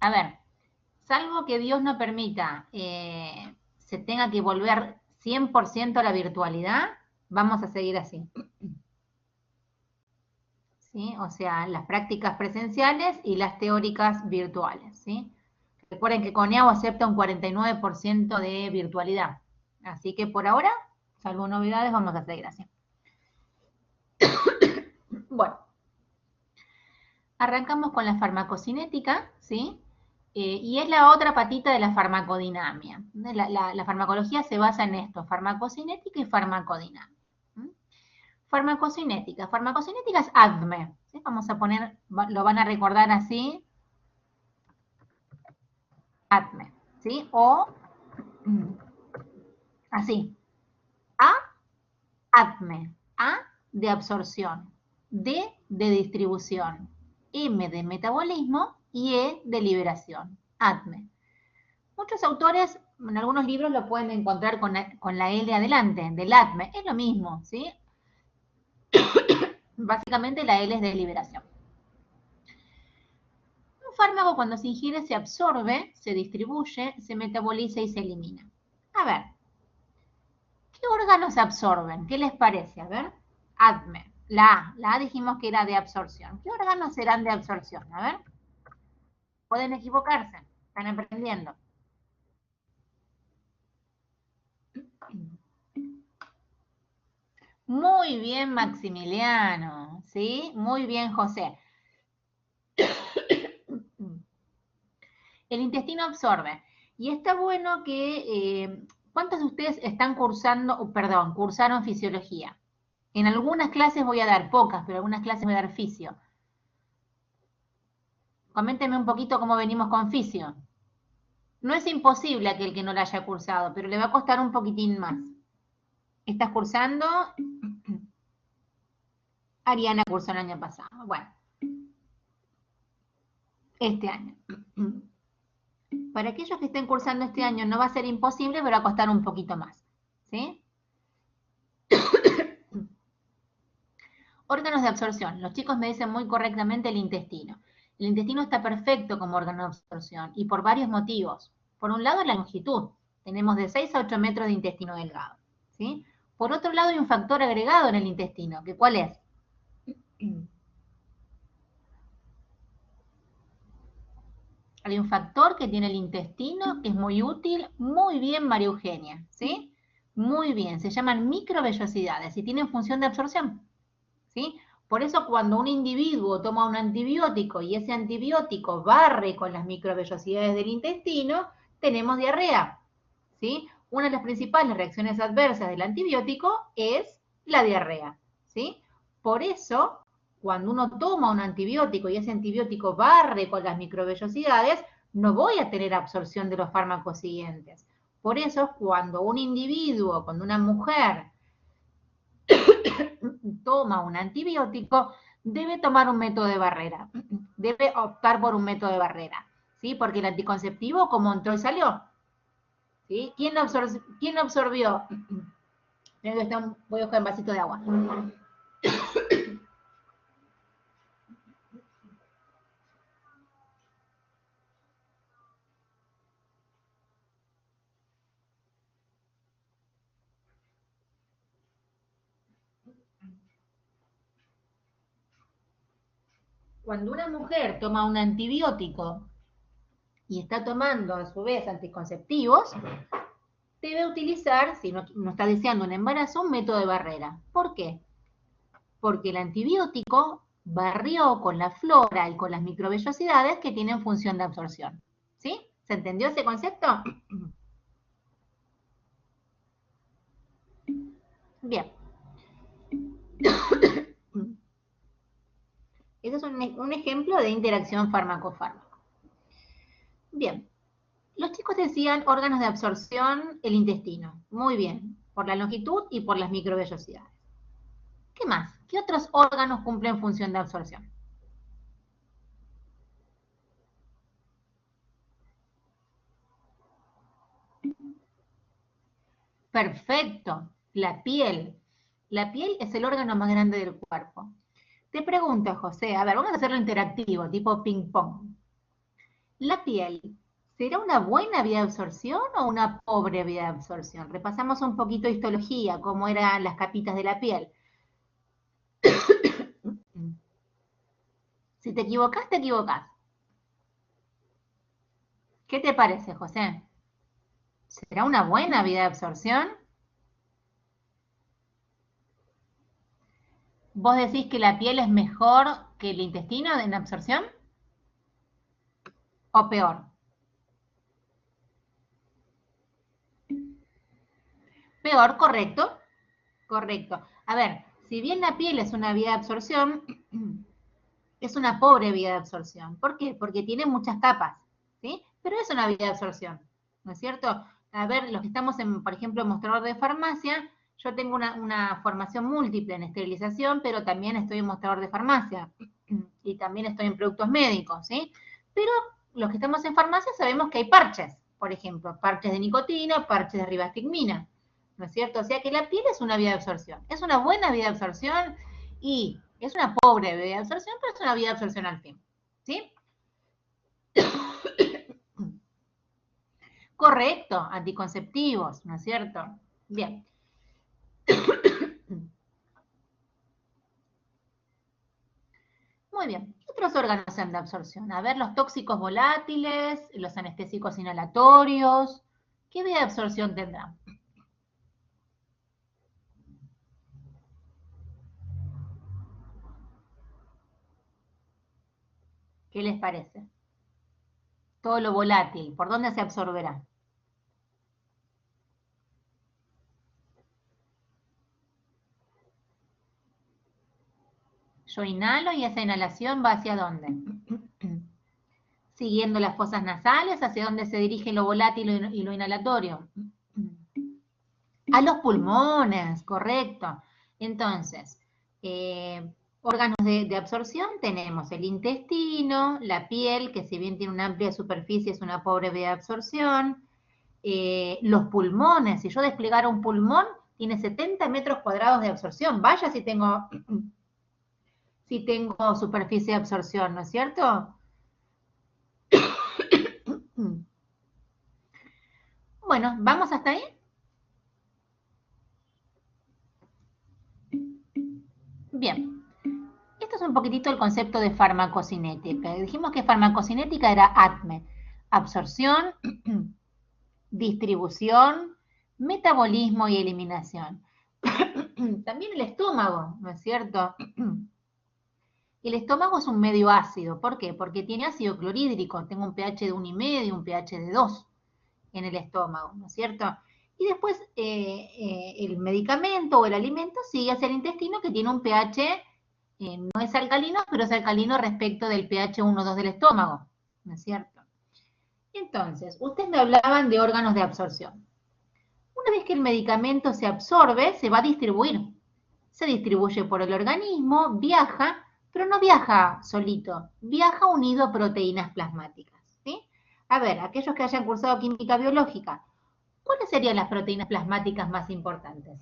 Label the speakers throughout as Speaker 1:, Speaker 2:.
Speaker 1: A ver, salvo que Dios no permita se tenga que volver 100% a la virtualidad, vamos a seguir así. ¿Sí? O sea, las prácticas presenciales y las teóricas virtuales. ¿Sí? Recuerden que CONEAU acepta un 49% de virtualidad. Así que por ahora, salvo novedades, vamos a seguir así. Bueno, arrancamos con la farmacocinética, ¿sí? Y es la otra patita de la farmacodinamia. La farmacología se basa en esto, farmacocinética y farmacodinamia. Farmacocinética. Farmacocinética es ADME. ¿Sí? Vamos a poner, lo van a recordar así, ADME. ¿Sí? O así. A, ADME. A de absorción. D de distribución. M de metabolismo y E de liberación. ADME. Muchos autores, en algunos libros lo pueden encontrar con la L adelante, del ADME. Es lo mismo, ¿sí? Básicamente la L es de liberación. Un fármaco cuando se ingiere se absorbe, se distribuye, se metaboliza y se elimina. A ver, ¿qué órganos se absorben? ¿Qué les parece? A ver, ADME. La A dijimos que era de absorción. ¿Qué órganos serán de absorción? A ver, pueden equivocarse, están aprendiendo. Muy bien, Maximiliano, ¿sí? Muy bien, José. El intestino absorbe. Y está bueno que, ¿cuántos de ustedes están cursando, perdón, cursaron fisiología? En algunas clases voy a dar, pocas, pero algunas clases voy a dar fisio. Coméntenme un poquito cómo venimos con fisio. No es imposible aquel que no la haya cursado, pero le va a costar un poquitín más. ¿Estás cursando? Ariana cursó el año pasado. Bueno, este año. Para aquellos que estén cursando este año no va a ser imposible, pero va a costar un poquito más. ¿Sí? Órganos de absorción. Los chicos me dicen muy correctamente el intestino. El intestino está perfecto como órgano de absorción y por varios motivos. Por un lado, la longitud. Tenemos de 6 a 8 metros de intestino delgado. ¿Sí? Por otro lado, hay un factor agregado en el intestino. ¿Que cuál es? Hay un factor que tiene el intestino que es muy útil. Muy bien, María Eugenia. ¿Sí? Muy bien. Se llaman microvellosidades y tienen función de absorción. ¿Sí? Por eso cuando un individuo toma un antibiótico y ese antibiótico barre con las microvellosidades del intestino, tenemos diarrea. ¿Sí? Una de las principales reacciones adversas del antibiótico es la diarrea. ¿Sí? Por eso, cuando uno toma un antibiótico y ese antibiótico barre con las microvellosidades, no voy a tener absorción de los fármacos siguientes. Por eso, cuando un individuo, cuando una mujer toma un antibiótico, debe tomar un método de barrera, debe optar por un método de barrera, ¿sí? Porque el anticonceptivo, como entró y salió, ¿sí? ¿Quién lo absorbió? Voy a buscar un vasito de agua. Cuando una mujer toma un antibiótico y está tomando a su vez anticonceptivos, debe utilizar, si no está deseando un embarazo, un método de barrera. ¿Por qué? Porque el antibiótico barrió con la flora y con las microvellosidades que tienen función de absorción. ¿Sí? ¿Se entendió ese concepto? Bien. Ese es un ejemplo de interacción fármaco-fármaco. Bien. Los chicos decían órganos de absorción, el intestino. Muy bien. Por la longitud y por las microvellosidades. ¿Qué más? ¿Qué otros órganos cumplen función de absorción? Perfecto. La piel. La piel es el órgano más grande del cuerpo. Te pregunto, José, a ver, vamos a hacerlo interactivo, tipo ping-pong. La piel, ¿será una buena vía de absorción o una pobre vía de absorción? Repasamos un poquito de histología, cómo eran las capitas de la piel. Si te equivocás, te equivocás. ¿Qué te parece, José? ¿Será una buena vía de absorción? ¿Vos decís que la piel es mejor que el intestino en absorción? ¿O peor? Peor, correcto. Correcto. A ver, si bien la piel es una vía de absorción, es una pobre vía de absorción. ¿Por qué? Porque tiene muchas capas, ¿sí? Pero es una vía de absorción, ¿no es cierto? A ver, los que estamos en, por ejemplo, en mostrador de farmacia, yo tengo una formación múltiple en esterilización, pero también estoy en mostrador de farmacia y también estoy en productos médicos, ¿sí? Pero los que estamos en farmacia sabemos que hay parches, por ejemplo, parches de nicotina, parches de ribastigmina, ¿no es cierto? O sea que la piel es una vía de absorción, es una buena vía de absorción y es una pobre vía de absorción, pero es una vía de absorción al fin, ¿sí? Correcto, anticonceptivos, ¿no es cierto? Bien. Muy bien. ¿Qué otros órganos son de absorción? A ver, los tóxicos volátiles, los anestésicos inhalatorios. ¿Qué vía de absorción tendrán? ¿Qué les parece? Todo lo volátil, ¿por dónde se absorberá? Yo inhalo y esa inhalación va hacia dónde? Siguiendo las fosas nasales, hacia dónde se dirige lo volátil y lo inhalatorio. A los pulmones, correcto. Entonces, órganos de absorción tenemos el intestino, la piel, que si bien tiene una amplia superficie es una pobre vía de absorción, los pulmones, si yo desplegara un pulmón, tiene 70 metros cuadrados de absorción. Vaya si tengo superficie de absorción, ¿no es cierto? Bueno, ¿vamos hasta ahí? Bien. Esto es un poquitito el concepto de farmacocinética. Dijimos que farmacocinética era ATME, absorción, distribución, metabolismo y eliminación. También el estómago, ¿no es cierto? El estómago es un medio ácido. ¿Por qué? Porque tiene ácido clorhídrico. Tengo un pH de 1,5, un pH de 2 en el estómago, ¿no es cierto? Y después el medicamento o el alimento sigue hacia el intestino que tiene un pH, no es alcalino, pero es alcalino respecto del pH 1,2 del estómago, ¿no es cierto? Entonces, ustedes me hablaban de órganos de absorción. Una vez que el medicamento se absorbe, se va a distribuir. Se distribuye por el organismo, viaja, pero no viaja solito, viaja unido a proteínas plasmáticas, ¿sí? A ver, aquellos que hayan cursado química biológica, ¿cuáles serían las proteínas plasmáticas más importantes?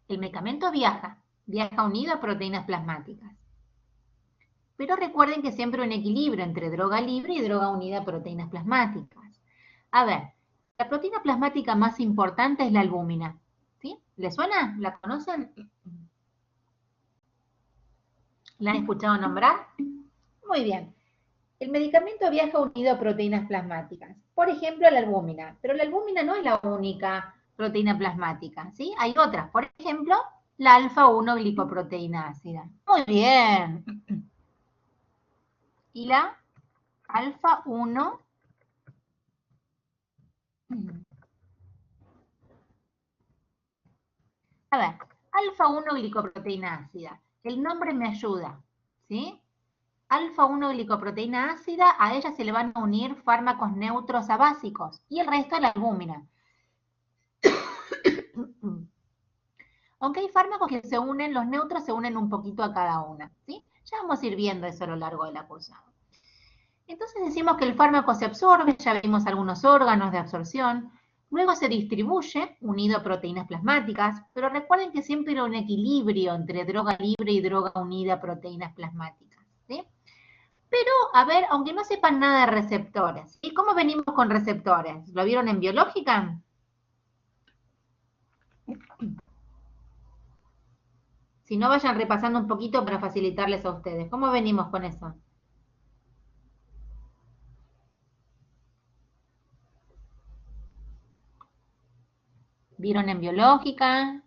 Speaker 1: El medicamento viaja unido a proteínas plasmáticas. Pero recuerden que siempre un equilibrio entre droga libre y droga unida a proteínas plasmáticas. A ver, la proteína plasmática más importante es la albúmina. ¿Sí? ¿Le suena? ¿La conocen? ¿La han escuchado nombrar? Muy bien. El medicamento viaja unido a proteínas plasmáticas. Por ejemplo, la albúmina. Pero la albúmina no es la única proteína plasmática, ¿sí? Hay otras. Por ejemplo, la alfa-1 glicoproteína ácida. Muy bien. Y la alfa-1. A ver, alfa-1 glicoproteína ácida. El nombre me ayuda, ¿sí? Alfa-1 glicoproteína ácida, a ella se le van a unir fármacos neutros a básicos y el resto a la albúmina. Aunque hay fármacos que se unen, los neutros se unen un poquito a cada una, ¿sí? Ya vamos a ir viendo eso a lo largo de la cursada. Entonces decimos que el fármaco se absorbe, ya vimos algunos órganos de absorción, luego se distribuye unido a proteínas plasmáticas, pero recuerden que siempre hay un equilibrio entre droga libre y droga unida a proteínas plasmáticas, ¿sí? Pero, a ver, aunque no sepan nada de receptores, ¿y cómo venimos con receptores? ¿Lo vieron en biológica? Si no, vayan repasando un poquito para facilitarles a ustedes. ¿Cómo venimos con eso? ¿Vieron en biológica?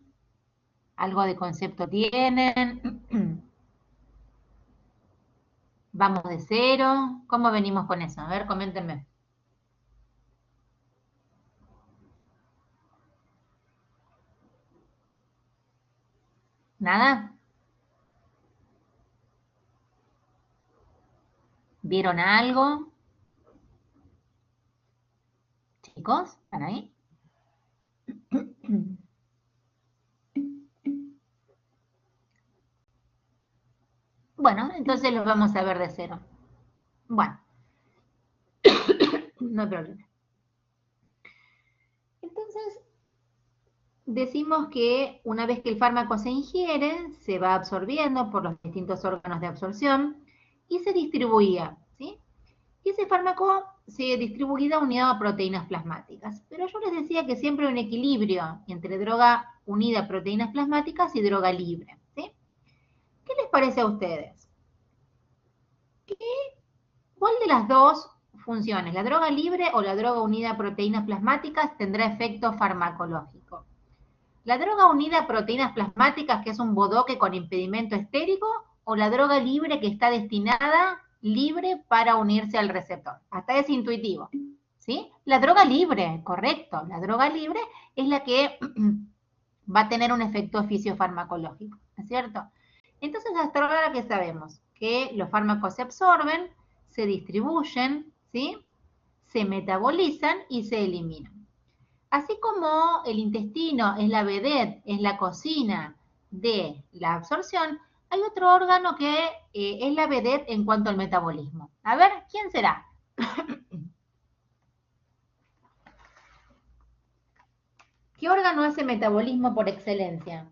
Speaker 1: ¿Algo de concepto tienen? ¿Vamos de cero? ¿Cómo venimos con eso? A ver, coméntenme. ¿Nada? ¿Vieron algo? Chicos, ¿están ahí? Bueno, entonces los vamos a ver de cero. Bueno, no hay problema. Entonces, decimos que una vez que el fármaco se ingiere, se va absorbiendo por los distintos órganos de absorción y se distribuía, ¿sí? Y ese fármaco se distribuía unido a proteínas plasmáticas. Pero yo les decía que siempre hay un equilibrio entre droga unida a proteínas plasmáticas y droga libre, ¿sí? ¿Qué les parece a ustedes? ¿Cuál de las dos funciones, la droga libre o la droga unida a proteínas plasmáticas, tendrá efecto farmacológico? ¿La droga unida a proteínas plasmáticas, que es un bodoque con impedimento estérico, o la droga libre que está destinada libre para unirse al receptor? Hasta es intuitivo, ¿sí? La droga libre, correcto. La droga libre es la que va a tener un efecto fisiofarmacológico, ¿no es cierto? Entonces, hasta ahora que sabemos que los fármacos se absorben, se distribuyen, ¿sí? Se metabolizan y se eliminan. Así como el intestino es la vedette, es la cocina de la absorción, hay otro órgano que es la vedette en cuanto al metabolismo. A ver, ¿quién será? ¿Qué órgano hace metabolismo por excelencia?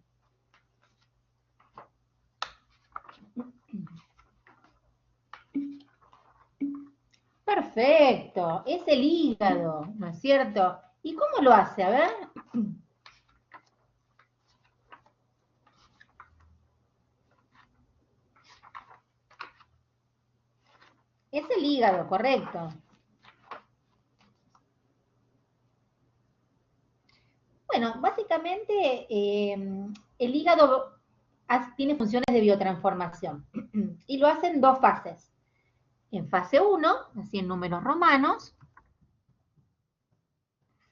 Speaker 1: Perfecto, es el hígado, ¿no es cierto? ¿Y cómo lo hace? A ver. Es el hígado, correcto. Bueno, básicamente el hígado tiene funciones de biotransformación y lo hace en dos fases. En fase 1, así en números romanos,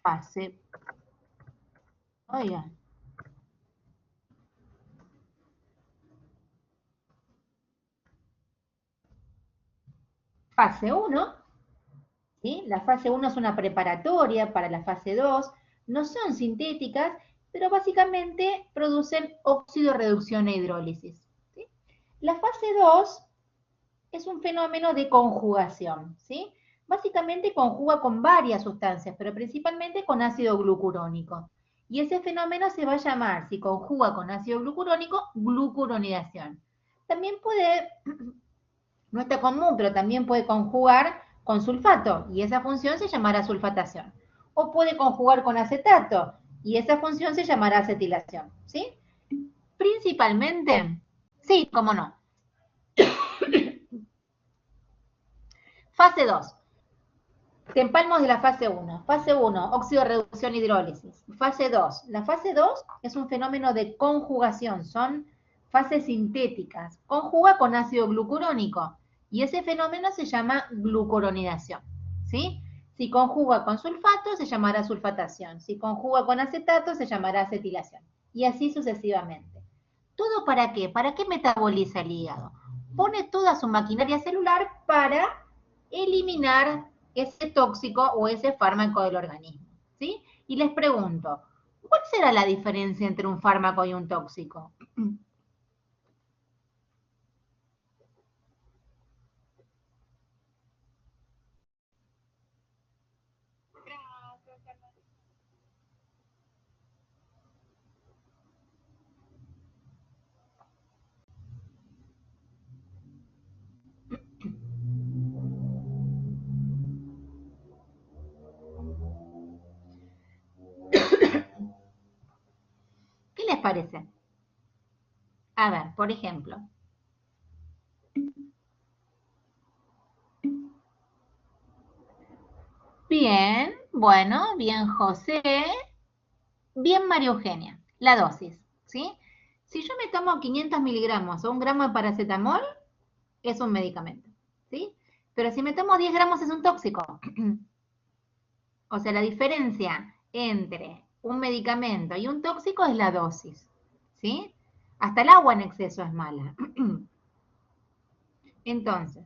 Speaker 1: fase, oiga, fase 1, ¿sí? La fase 1 es una preparatoria para la fase 2, no son sintéticas, pero básicamente producen óxido, reducción e hidrólisis. ¿Sí? La fase 2 es un fenómeno de conjugación, ¿sí? Básicamente conjuga con varias sustancias, pero principalmente con ácido glucurónico. Y ese fenómeno se va a llamar, si conjuga con ácido glucurónico, glucuronidación. También puede, no está común, pero también puede conjugar con sulfato, y esa función se llamará sulfatación. O puede conjugar con acetato, y esa función se llamará acetilación, ¿sí? Principalmente, sí, cómo no. Fase 2. Te empalmos de la fase 1. Fase 1, óxido, reducción, hidrólisis. Fase 2. La fase 2 es un fenómeno de conjugación, son fases sintéticas. Conjuga con ácido glucurónico y ese fenómeno se llama glucuronidación. ¿Sí? Si conjuga con sulfato, se llamará sulfatación. Si conjuga con acetato, se llamará acetilación. Y así sucesivamente. ¿Todo para qué? ¿Para qué metaboliza el hígado? Pone toda su maquinaria celular para eliminar ese tóxico o ese fármaco del organismo, ¿sí? Y les pregunto, ¿cuál será la diferencia entre un fármaco y un tóxico? parece? A ver, por ejemplo. Bien, bueno, bien José, bien María Eugenia. La dosis, ¿sí? Si yo me tomo 500 miligramos o 1 gramo de paracetamol, es un medicamento, ¿sí? Pero si me tomo 10 gramos es un tóxico. O sea, la diferencia entre un medicamento y un tóxico es la dosis, ¿sí? Hasta el agua en exceso es mala. Entonces,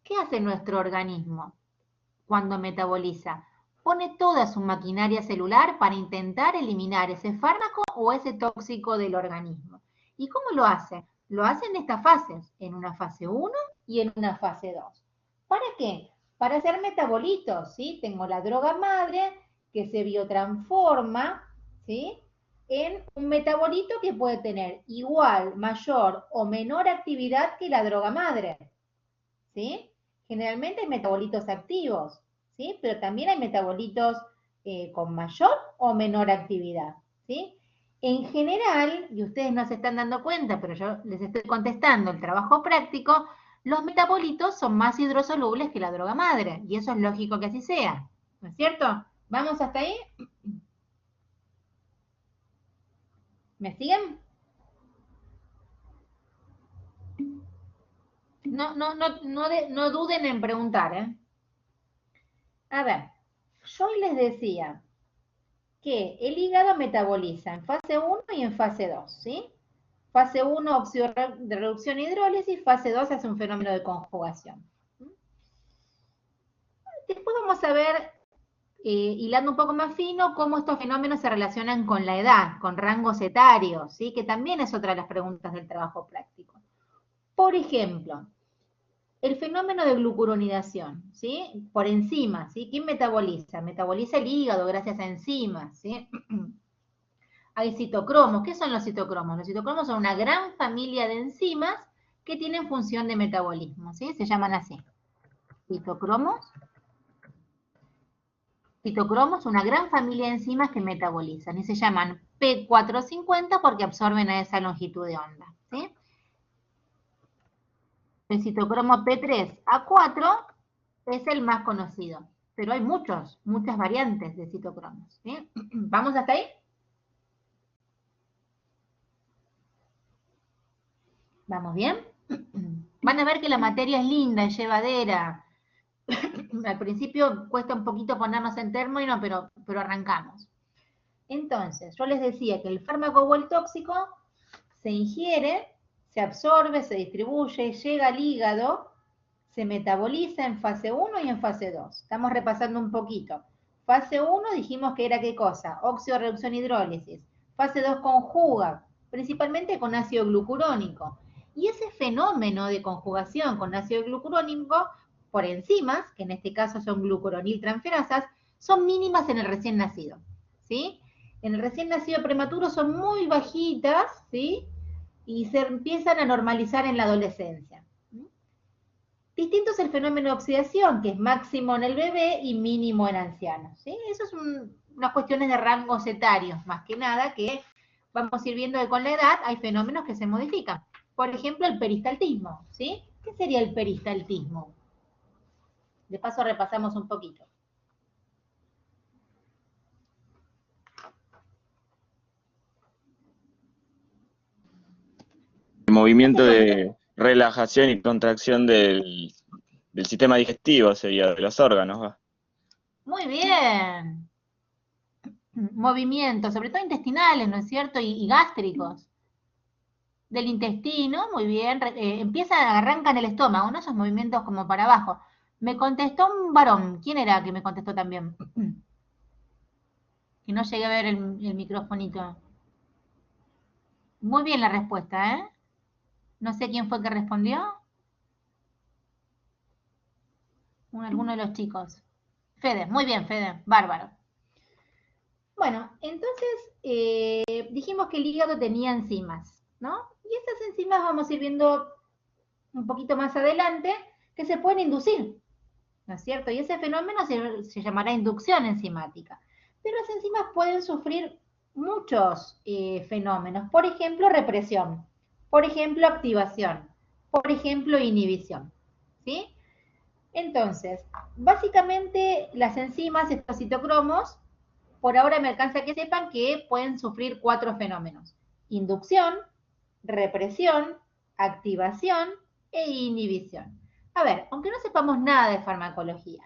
Speaker 1: ¿qué hace nuestro organismo cuando metaboliza? Pone toda su maquinaria celular para intentar eliminar ese fármaco o ese tóxico del organismo. ¿Y cómo lo hace? Lo hace en estas fases, en una fase 1 y en una fase 2. ¿Para qué? Para hacer metabolitos, ¿sí? Tengo la droga madre que se biotransforma, ¿sí? En un metabolito que puede tener igual, mayor o menor actividad que la droga madre, ¿sí? Generalmente hay metabolitos activos, ¿sí? Pero también hay metabolitos con mayor o menor actividad, ¿sí? En general, y ustedes no se están dando cuenta, pero yo les estoy contestando el trabajo práctico, los metabolitos son más hidrosolubles que la droga madre, y eso es lógico que así sea, ¿no es cierto? ¿Vamos hasta ahí? ¿Me siguen? No duden en preguntar, ¿eh? A ver, yo les decía que el hígado metaboliza en fase 1 y en fase 2, ¿sí? Fase 1, óxido de reducción e hidrólisis, fase 2 hace un fenómeno de conjugación. Después vamos a ver, hilando un poco más fino, cómo estos fenómenos se relacionan con la edad, con rangos etarios, ¿sí? Que también es otra de las preguntas del trabajo práctico. Por ejemplo, el fenómeno de glucuronidación, ¿sí? Por enzimas, ¿sí? ¿Quién metaboliza? Metaboliza el hígado gracias a enzimas, ¿sí? Hay citocromos. ¿Qué son los citocromos? Los citocromos son una gran familia de enzimas que tienen función de metabolismo, ¿sí? Se llaman así. Citocromos. Citocromos, una gran familia de enzimas que metabolizan y se llaman P450 porque absorben a esa longitud de onda, ¿sí? El citocromo P3A4 es el más conocido, pero hay muchas variantes de citocromos, ¿sí? ¿Vamos hasta ahí? ¿Vamos bien? Van a ver que la materia es linda, es llevadera. Al principio cuesta un poquito ponernos en término, pero arrancamos. Entonces, yo les decía que el fármaco o el tóxico se ingiere, se absorbe, se distribuye, llega al hígado, se metaboliza en fase 1 y en fase 2. Estamos repasando un poquito. Fase 1 dijimos que era ¿qué cosa? Óxido, reducción, hidrólisis. Fase 2 conjuga, principalmente con ácido glucurónico. Y ese fenómeno de conjugación con ácido glucurónico por enzimas, que en este caso son glucuroniltransferasas, son mínimas en el recién nacido, ¿sí? En el recién nacido prematuro son muy bajitas, ¿sí? Y se empiezan a normalizar en la adolescencia. Distinto es el fenómeno de oxidación, que es máximo en el bebé y mínimo en ancianos, ¿sí? Eso es unas cuestiones de rangos etarios, más que nada, que vamos a ir viendo que con la edad hay fenómenos que se modifican. Por ejemplo, el peristaltismo, ¿sí? ¿Qué sería el peristaltismo? De paso repasamos un poquito.
Speaker 2: El movimiento de relajación y contracción del sistema digestivo sería, de los órganos. ¿Va?
Speaker 1: Muy bien. Movimientos, sobre todo intestinales, ¿no es cierto? Y gástricos. Del intestino, muy bien. Arranca en el estómago, ¿no? Esos movimientos como para abajo. Me contestó un varón. ¿Quién era que me contestó también? Que no llegué a ver el microfonito. Muy bien la respuesta, ¿eh? No sé quién fue que respondió. Alguno de los chicos. Fede, muy bien, Fede, bárbaro. Bueno, entonces dijimos que el hígado tenía enzimas, ¿no? Y estas enzimas vamos a ir viendo un poquito más adelante que se pueden inducir, ¿no es cierto? Y ese fenómeno se llamará inducción enzimática. Pero las enzimas pueden sufrir muchos fenómenos. Por ejemplo, represión. Por ejemplo, activación. Por ejemplo, inhibición. ¿Sí? Entonces, básicamente las enzimas, estos citocromos, por ahora me alcanza que sepan que pueden sufrir 4 fenómenos. Inducción, represión, activación e inhibición. A ver, aunque no sepamos nada de farmacología.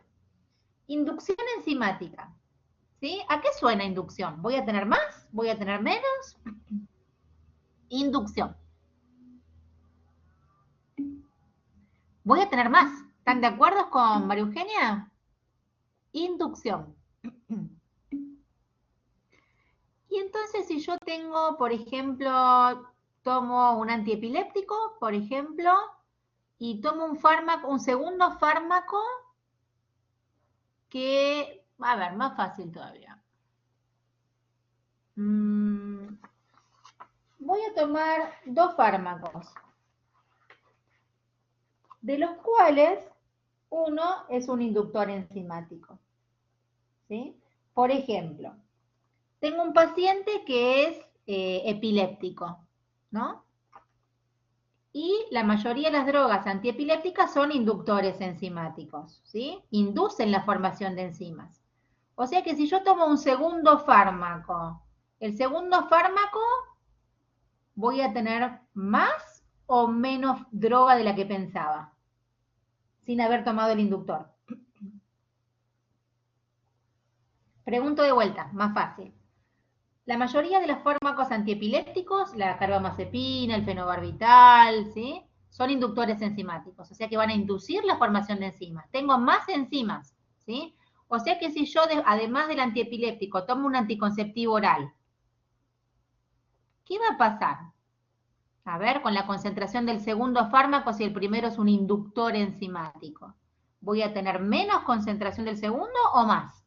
Speaker 1: Inducción enzimática. ¿Sí? ¿A qué suena inducción? ¿Voy a tener más? ¿Voy a tener menos? Inducción. Voy a tener más. ¿Están de acuerdo con María Eugenia? Inducción. Y entonces si yo tengo, por ejemplo, tomo un antiepiléptico, por ejemplo, y tomo un fármaco, un segundo fármaco que, a ver, más fácil todavía. Voy a tomar 2 fármacos, de los cuales uno es un inductor enzimático. ¿Sí? Por ejemplo, tengo un paciente que es epiléptico, ¿no? Y la mayoría de las drogas antiepilépticas son inductores enzimáticos, ¿sí? Inducen la formación de enzimas. O sea que si yo tomo un segundo fármaco, el segundo fármaco voy a tener más o menos droga de la que pensaba, sin haber tomado el inductor. Pregunto de vuelta, más fácil. La mayoría de los fármacos antiepilépticos, la carbamazepina, el fenobarbital, ¿sí? Son inductores enzimáticos, o sea que van a inducir la formación de enzimas. Tengo más enzimas, ¿sí? O sea que si yo, además del antiepiléptico, tomo un anticonceptivo oral, ¿qué va a pasar? A ver, con la concentración del segundo fármaco, si el primero es un inductor enzimático, ¿voy a tener menos concentración del segundo o más?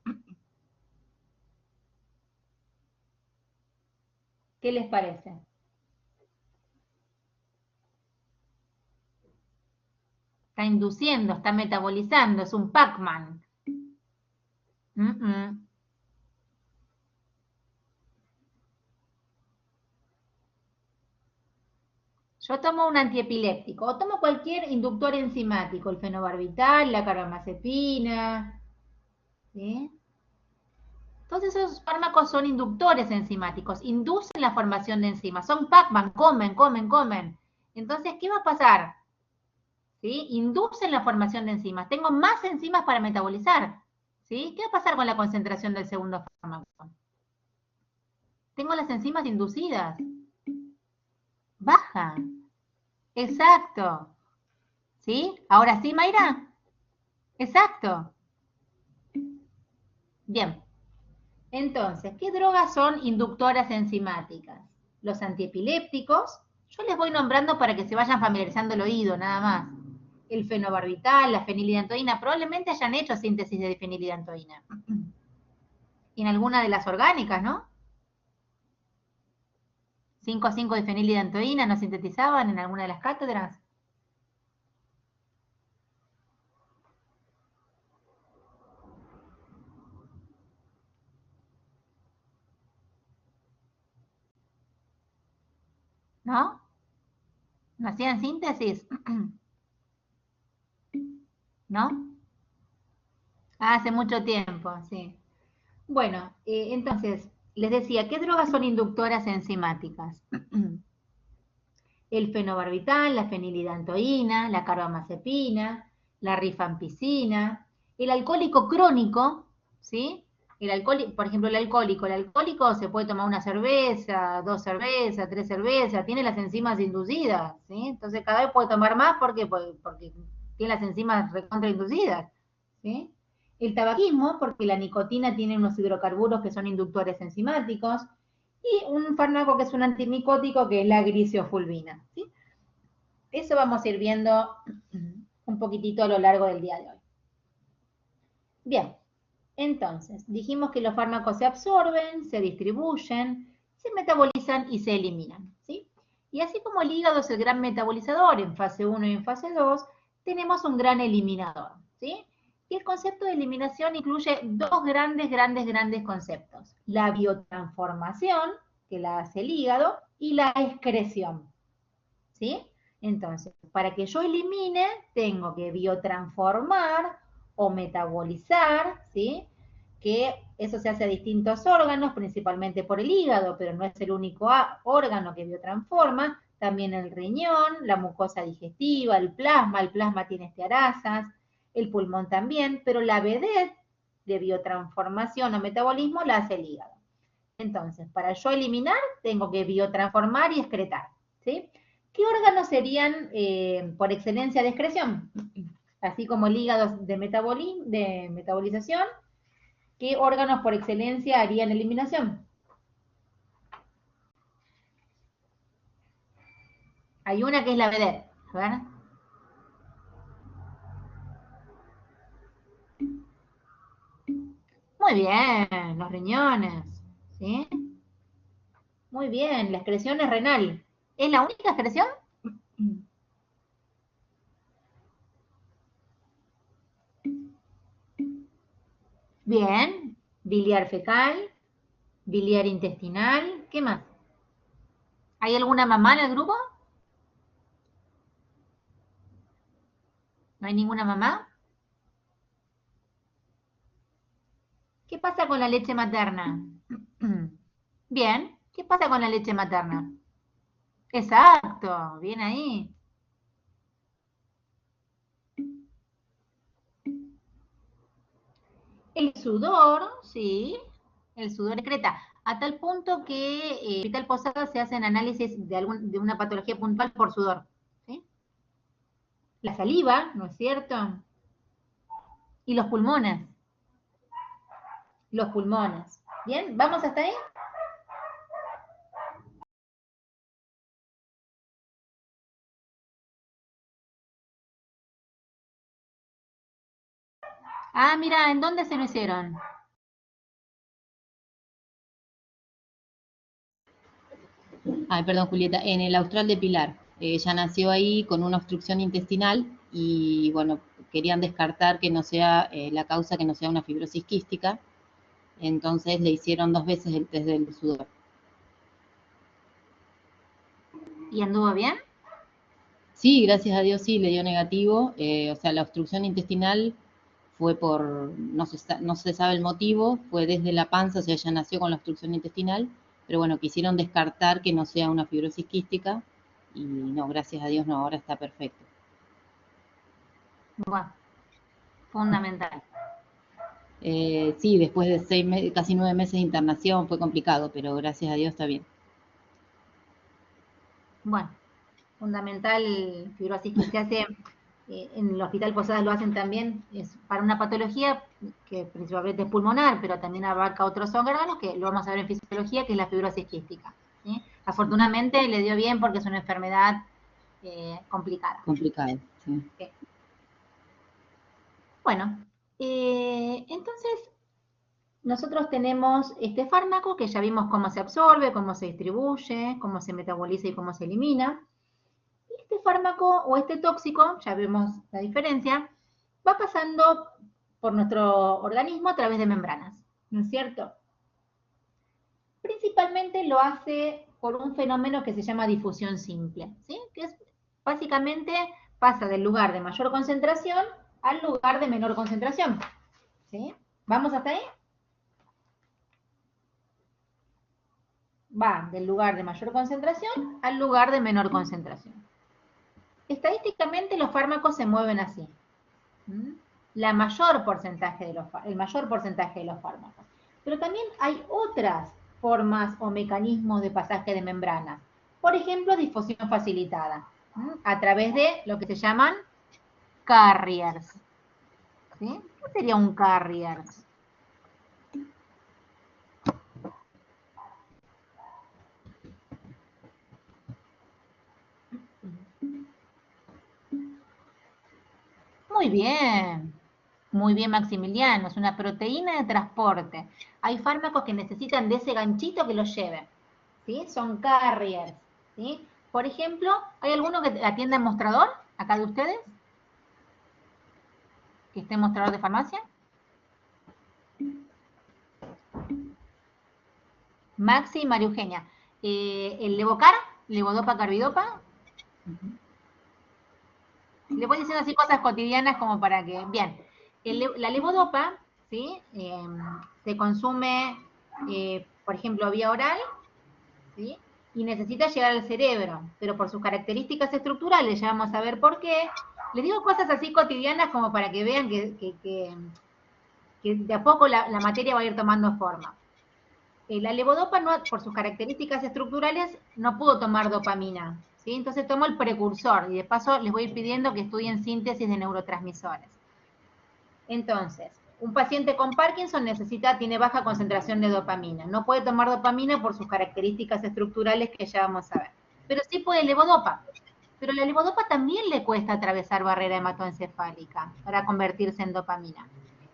Speaker 1: ¿Qué les parece? Está induciendo, está metabolizando, es un Pac-Man. Yo tomo un antiepiléptico o tomo cualquier inductor enzimático, el fenobarbital, la carbamazepina, ¿sí? Todos esos fármacos son inductores enzimáticos, inducen la formación de enzimas, son Pac-Man, comen. Entonces, ¿qué va a pasar? ¿Sí? Inducen la formación de enzimas. Tengo más enzimas para metabolizar. ¿Sí? ¿Qué va a pasar con la concentración del segundo fármaco? Tengo las enzimas inducidas. Baja. Exacto. ¿Sí? ¿Ahora sí, Mayra? Exacto. Bien. Entonces, ¿qué drogas son inductoras enzimáticas? Los antiepilépticos, yo les voy nombrando para que se vayan familiarizando el oído, nada más. El fenobarbital, la fenilidantoína, probablemente hayan hecho síntesis de fenilidantoína. En alguna de las orgánicas, ¿no? 5,5 de fenilidantoína, ¿no sintetizaban en alguna de las cátedras? ¿No? ¿No hacían síntesis? ¿No? Hace mucho tiempo, sí. Bueno, entonces, les decía, ¿qué drogas son inductoras enzimáticas? El fenobarbital, la fenilidantoína, la carbamazepina, la rifampicina, el alcohólico crónico, ¿sí? Por ejemplo, el alcohólico se puede tomar una cerveza, 2 cervezas, 3 cervezas, tiene las enzimas inducidas, ¿sí? Entonces cada vez puede tomar más porque tiene las enzimas recontrainducidas, ¿sí? El tabaquismo, porque la nicotina tiene unos hidrocarburos que son inductores enzimáticos, y un fármaco que es un antimicótico que es la gliciofulvina, ¿sí? Eso vamos a ir viendo un poquitito a lo largo del día de hoy. Bien, entonces, dijimos que los fármacos se absorben, se distribuyen, se metabolizan y se eliminan, ¿sí? Y así como el hígado es el gran metabolizador en fase 1 y en fase 2, tenemos un gran eliminador, ¿sí? Y el concepto de eliminación incluye dos grandes conceptos. La biotransformación, que la hace el hígado, y la excreción. ¿Sí? Entonces, para que yo elimine, tengo que biotransformar o metabolizar, ¿sí? Que eso se hace a distintos órganos, principalmente por el hígado, pero no es el único órgano que biotransforma, también el riñón, la mucosa digestiva, el plasma tiene estearazas, el pulmón también, pero la vedette de biotransformación o metabolismo la hace el hígado. Entonces, para yo eliminar, tengo que biotransformar y excretar, ¿sí? ¿Qué órganos serían por excelencia de excreción? Así como el hígado de metabolización, ¿qué órganos por excelencia harían eliminación? Hay una que es la vedette, ¿verdad? Muy bien, los riñones, ¿sí? Muy bien, la excreción es renal. ¿Es la única excreción? Bien, biliar fecal, biliar intestinal, ¿qué más? ¿Hay alguna mamá en el grupo? ¿No hay ninguna mamá? ¿Qué pasa con la leche materna? Bien, ¿qué pasa con la leche materna? Exacto, bien ahí. El sudor, sí, el sudor excreta, a tal punto que en el Hospital Posada se hacen análisis de una patología puntual por sudor. ¿Sí? La saliva, ¿no es cierto? Y los pulmones. Los pulmones. Bien, ¿vamos hasta ahí? Ah, mira, ¿en dónde se lo hicieron?
Speaker 3: Ay, perdón, Julieta, en el Austral de Pilar. Ella nació ahí con una obstrucción intestinal y, bueno, querían descartar que no sea la causa, que no sea una fibrosis quística. Entonces le hicieron 2 veces el test del sudor.
Speaker 1: ¿Y anduvo bien?
Speaker 3: Sí, gracias a Dios sí, le dio negativo. O sea, la obstrucción intestinal fue por, no se sabe el motivo, fue desde la panza, o sea, ella nació con la obstrucción intestinal, pero bueno, quisieron descartar que no sea una fibrosis quística y no, gracias a Dios no, ahora está perfecto.
Speaker 1: Bueno, fundamental.
Speaker 3: Sí, después de casi 9 meses de internación fue complicado, pero gracias a Dios está bien.
Speaker 1: Bueno, fundamental fibrosis que se hace en el Hospital Posadas lo hacen también, es para una patología que principalmente es pulmonar, pero también abarca otros órganos, que lo vamos a ver en fisiología, que es la fibrosis quística. ¿Sí? Afortunadamente le dio bien porque es una enfermedad complicada.
Speaker 3: Complicado, sí.
Speaker 1: ¿Sí? Bueno, entonces nosotros tenemos este fármaco que ya vimos cómo se absorbe, cómo se distribuye, cómo se metaboliza y cómo se elimina. Este fármaco o este tóxico, ya vemos la diferencia, va pasando por nuestro organismo a través de membranas, ¿no es cierto? Principalmente lo hace por un fenómeno que se llama difusión simple, ¿sí? Que es básicamente pasa del lugar de mayor concentración al lugar de menor concentración, ¿sí? ¿Vamos hasta ahí? Va del lugar de mayor concentración al lugar de menor concentración. Estadísticamente los fármacos se mueven así. El mayor porcentaje de los fármacos. Pero también hay otras formas o mecanismos de pasaje de membranas. Por ejemplo, difusión facilitada, a través de lo que se llaman carriers. ¿Sí? ¿Qué sería un carrier? Muy bien Maximiliano, es una proteína de transporte. Hay fármacos que necesitan de ese ganchito que los lleve, ¿sí? Son carriers, ¿sí? Por ejemplo, ¿hay alguno que atienda en mostrador, acá de ustedes? que esté en mostrador de farmacia? Maxi y María Eugenia. ¿El Levocar? ¿Levodopa, carbidopa? Le voy diciendo así cosas cotidianas como para que... Bien, la levodopa, ¿sí? Se consume, por ejemplo, vía oral, ¿sí? Y necesita llegar al cerebro, pero por sus características estructurales, ya vamos a ver por qué. Les digo cosas así cotidianas como para que vean que de a poco la materia va a ir tomando forma. La levodopa, no, por sus características estructurales, no pudo tomar dopamina, ¿sí? Entonces tomó el precursor, y de paso les voy a ir pidiendo que estudien síntesis de neurotransmisores. Entonces, un paciente con Parkinson tiene baja concentración de dopamina. No puede tomar dopamina por sus características estructurales que ya vamos a ver. Pero sí puede levodopa. Pero la levodopa también le cuesta atravesar barrera hematoencefálica para convertirse en dopamina.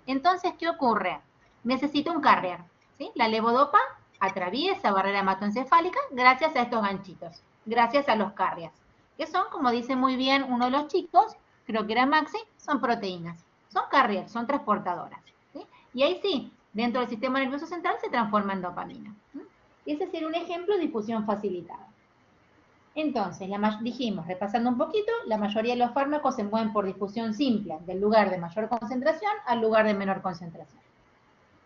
Speaker 1: Entonces, ¿qué ocurre? Necesita un carrier, ¿sí? La levodopa atraviesa barrera hematoencefálica gracias a estos ganchitos, gracias a los carriers, que son, como dice muy bien uno de los chicos, creo que era Maxi, son proteínas. Son carriers, son transportadoras, ¿sí? Y ahí sí, dentro del sistema nervioso central se transforma en dopamina. ¿Sí? Ese sería un ejemplo de difusión facilitada. Entonces, dijimos, repasando un poquito, la mayoría de los fármacos se mueven por difusión simple, del lugar de mayor concentración al lugar de menor concentración.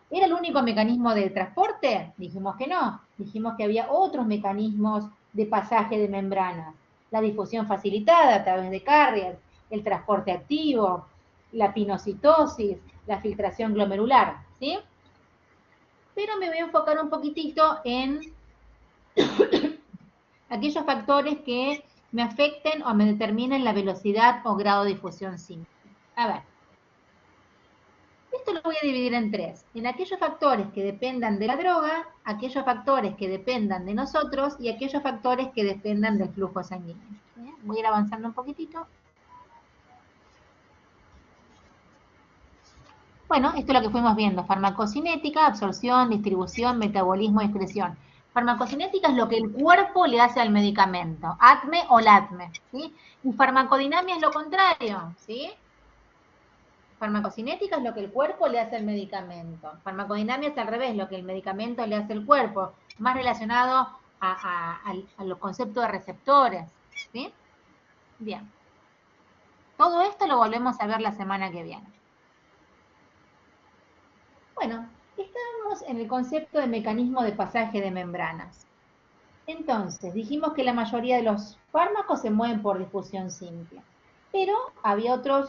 Speaker 1: ¿Era el único mecanismo de transporte? Dijimos que no. Dijimos que había otros mecanismos de pasaje de membranas. La difusión facilitada a través de carriers, el transporte activo, la pinocitosis, la filtración glomerular, ¿sí? Pero me voy a enfocar un poquitito en aquellos factores que me afecten o me determinen la velocidad o grado de difusión simple. A ver, esto lo voy a dividir en tres. En aquellos factores que dependan de la droga, aquellos factores que dependan de nosotros y aquellos factores que dependan del flujo sanguíneo. Voy a ir avanzando un poquitito. Bueno, esto es lo que fuimos viendo. Farmacocinética, absorción, distribución, metabolismo y excreción. Farmacocinética es lo que el cuerpo le hace al medicamento, ATME o LATME, ¿sí? Y farmacodinamia es lo contrario, ¿sí? Farmacocinética es lo que el cuerpo le hace al medicamento. Farmacodinamia es al revés, lo que el medicamento le hace al cuerpo, más relacionado a los conceptos de receptores, ¿sí? Bien. Todo esto lo volvemos a ver la semana que viene. Bueno, estamos en el concepto de mecanismo de pasaje de membranas. Entonces, dijimos que la mayoría de los fármacos se mueven por difusión simple, pero había otras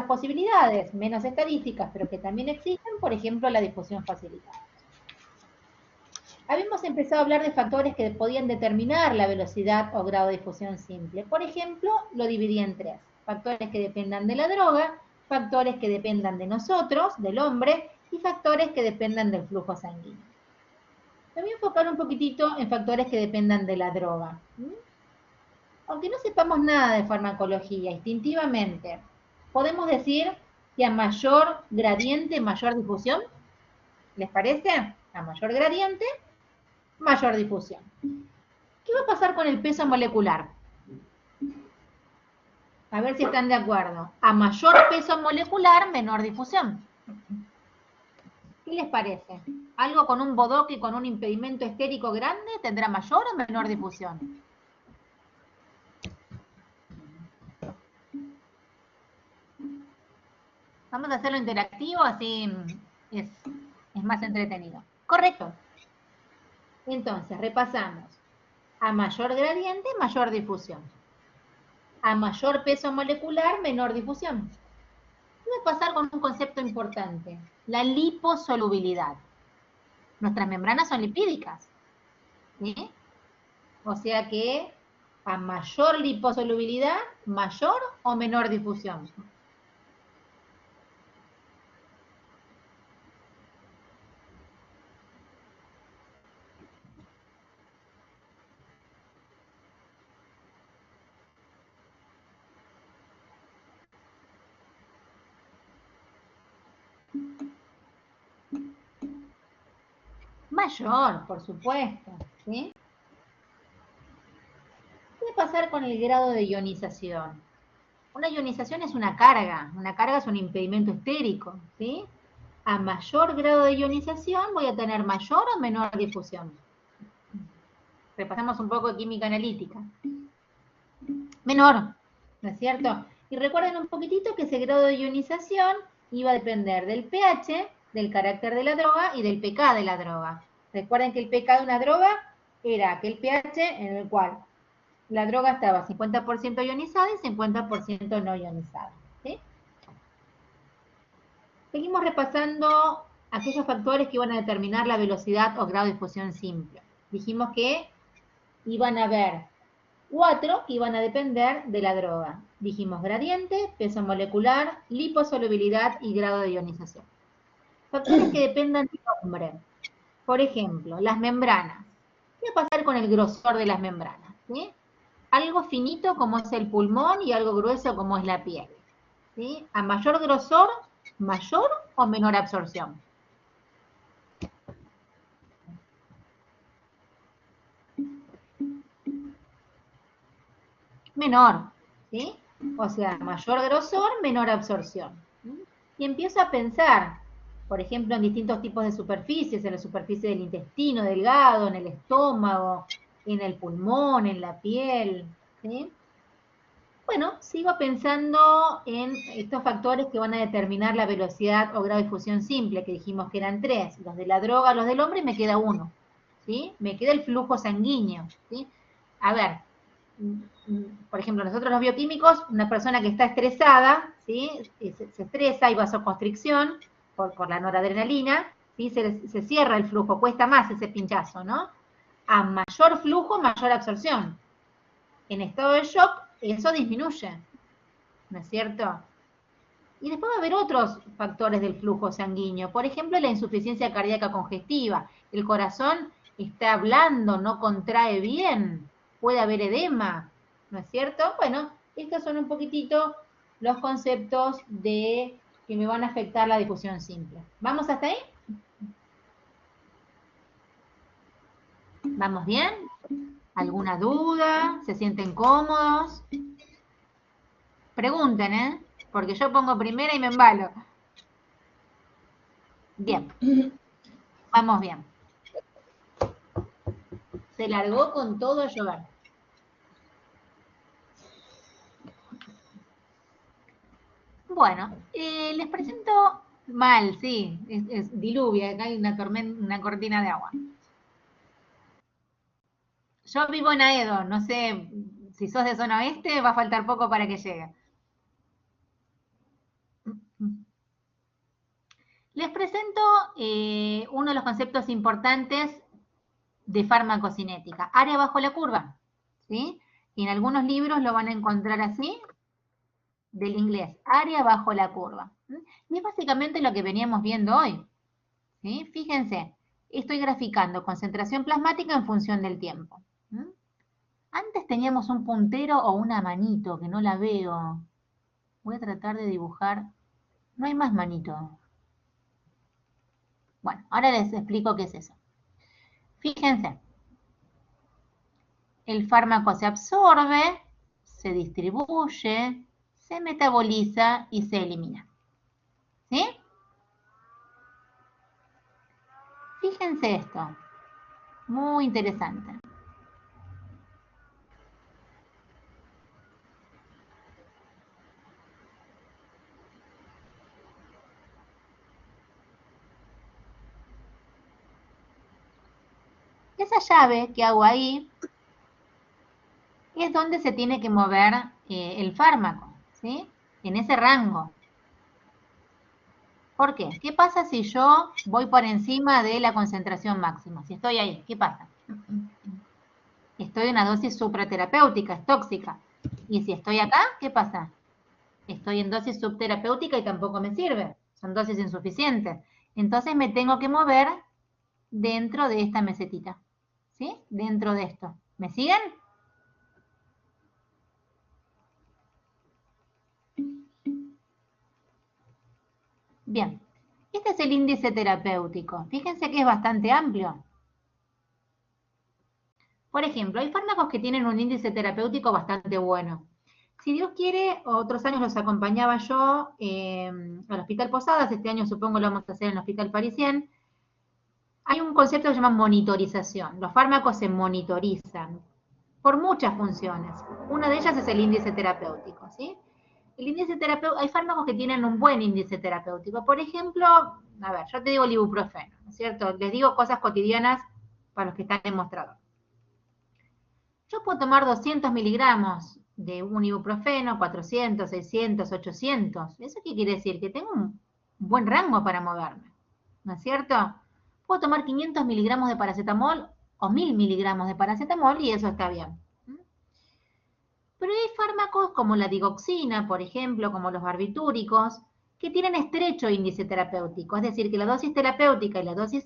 Speaker 1: posibilidades, menos estadísticas, pero que también existen, por ejemplo, la difusión facilitada. Habíamos empezado a hablar de factores que podían determinar la velocidad o grado de difusión simple. Por ejemplo, lo dividí en tres. Factores que dependan de la droga, factores que dependan de nosotros, del hombre, y factores que dependan del flujo sanguíneo. Me voy a enfocar un poquitito en factores que dependan de la droga. Aunque no sepamos nada de farmacología, instintivamente, ¿podemos decir que a mayor gradiente, mayor difusión? ¿Les parece? A mayor gradiente, mayor difusión. ¿Qué va a pasar con el peso molecular? A ver si están de acuerdo. A mayor peso molecular, menor difusión. ¿Qué les parece? ¿Algo con un bodoque y con un impedimento estérico grande tendrá mayor o menor difusión? Vamos a hacerlo interactivo, así es más entretenido. Correcto. Entonces, repasamos. A mayor gradiente, mayor difusión. A mayor peso molecular, menor difusión. ¿Qué va a pasar con un concepto importante? La liposolubilidad. Nuestras membranas son lipídicas, ¿sí? O sea que a mayor liposolubilidad, mayor o menor difusión. Mayor, por supuesto, ¿sí? ¿Qué va a pasar con el grado de ionización? Una ionización es una carga es un impedimento estérico, ¿sí? A mayor grado de ionización voy a tener mayor o menor difusión. Repasamos un poco de química analítica. Menor, ¿no es cierto? Y recuerden un poquitito que ese grado de ionización iba a depender del pH, del carácter de la droga y del pK de la droga. Recuerden que el pK de una droga era aquel pH en el cual la droga estaba 50% ionizada y 50% no ionizada. ¿Sí? Seguimos repasando aquellos factores que iban a determinar la velocidad o grado de difusión simple. Dijimos que iban a haber 4 que iban a depender de la droga. Dijimos gradiente, peso molecular, liposolubilidad y grado de ionización. Factores que dependan del nombre. Por ejemplo, las membranas. ¿Qué va a pasar con el grosor de las membranas? ¿Sí? Algo finito como es el pulmón y algo grueso como es la piel. ¿Sí? A mayor grosor, mayor o menor absorción. Menor, ¿sí? O sea, mayor grosor, menor absorción. ¿Sí? Y empiezo a pensar, por ejemplo, en distintos tipos de superficies, en la superficie del intestino delgado, en el estómago, en el pulmón, en la piel, ¿sí? Bueno, sigo pensando en estos factores que van a determinar la velocidad o grado de difusión simple, que dijimos que eran 3, los de la droga, los del hombre, y me queda 1, ¿sí? Me queda el flujo sanguíneo, ¿sí? A ver, por ejemplo, nosotros los bioquímicos, una persona que está estresada, ¿sí? Se estresa, hay vasoconstricción por la noradrenalina, ¿sí? Se cierra el flujo, cuesta más ese pinchazo, ¿no? A mayor flujo, mayor absorción. En estado de shock, eso disminuye, ¿no es cierto? Y después va a haber otros factores del flujo sanguíneo, por ejemplo, la insuficiencia cardíaca congestiva. El corazón está blando, no contrae bien, puede haber edema, ¿no es cierto? Bueno, estos son un poquitito los conceptos que me van a afectar la difusión simple. ¿Vamos hasta ahí? ¿Vamos bien? ¿Alguna duda? ¿Se sienten cómodos? Pregunten, ¿eh? Porque yo pongo primera y me embalo. Bien. Vamos bien. Se largó con todo a llover. Bueno, les presento mal, sí, es diluvia, acá hay una cortina de agua. Yo vivo en Aedo, no sé, si sos de zona oeste, va a faltar poco para que llegue. Les presento uno de los conceptos importantes de farmacocinética, área bajo la curva, ¿sí? Y en algunos libros lo van a encontrar así, del inglés, área bajo la curva. Y es básicamente lo que veníamos viendo hoy, ¿sí? Fíjense, estoy graficando concentración plasmática en función del tiempo. Antes teníamos un puntero o una manito, que no la veo. Voy a tratar de dibujar. No hay más manito. Bueno, ahora les explico qué es eso. Fíjense, el fármaco se absorbe, se distribuye, se metaboliza y se elimina. ¿Sí? Fíjense esto, muy interesante. Esa llave que hago ahí es donde se tiene que mover el fármaco, ¿sí? En ese rango. ¿Por qué? ¿Qué pasa si yo voy por encima de la concentración máxima? Si estoy ahí, ¿qué pasa? Estoy en una dosis supraterapéutica, es tóxica. Y si estoy acá, ¿qué pasa? Estoy en dosis subterapéutica y tampoco me sirve. Son dosis insuficientes. Entonces me tengo que mover dentro de esta mesetita. ¿Sí? Dentro de esto. ¿Me siguen? Bien. Este es el índice terapéutico. Fíjense que es bastante amplio. Por ejemplo, hay fármacos que tienen un índice terapéutico bastante bueno. Si Dios quiere, otros años los acompañaba yo al Hospital Posadas, este año supongo lo vamos a hacer en el Hospital Parisien. Hay un concepto que se llama monitorización. Los fármacos se monitorizan por muchas funciones. Una de ellas es el índice terapéutico, ¿sí? El índice terapéutico, hay fármacos que tienen un buen índice terapéutico. Por ejemplo, a ver, yo te digo el ibuprofeno, ¿no es cierto? Les digo cosas cotidianas para los que están en mostrador. Yo puedo tomar 200 miligramos de un ibuprofeno, 400, 600, 800. ¿Eso qué quiere decir? Que tengo un buen rango para moverme, ¿no es cierto? Puedo tomar 500 miligramos de paracetamol o 1000 miligramos de paracetamol y eso está bien. Pero hay fármacos como la digoxina, por ejemplo, como los barbitúricos, que tienen estrecho índice terapéutico. Es decir, que la dosis terapéutica y la dosis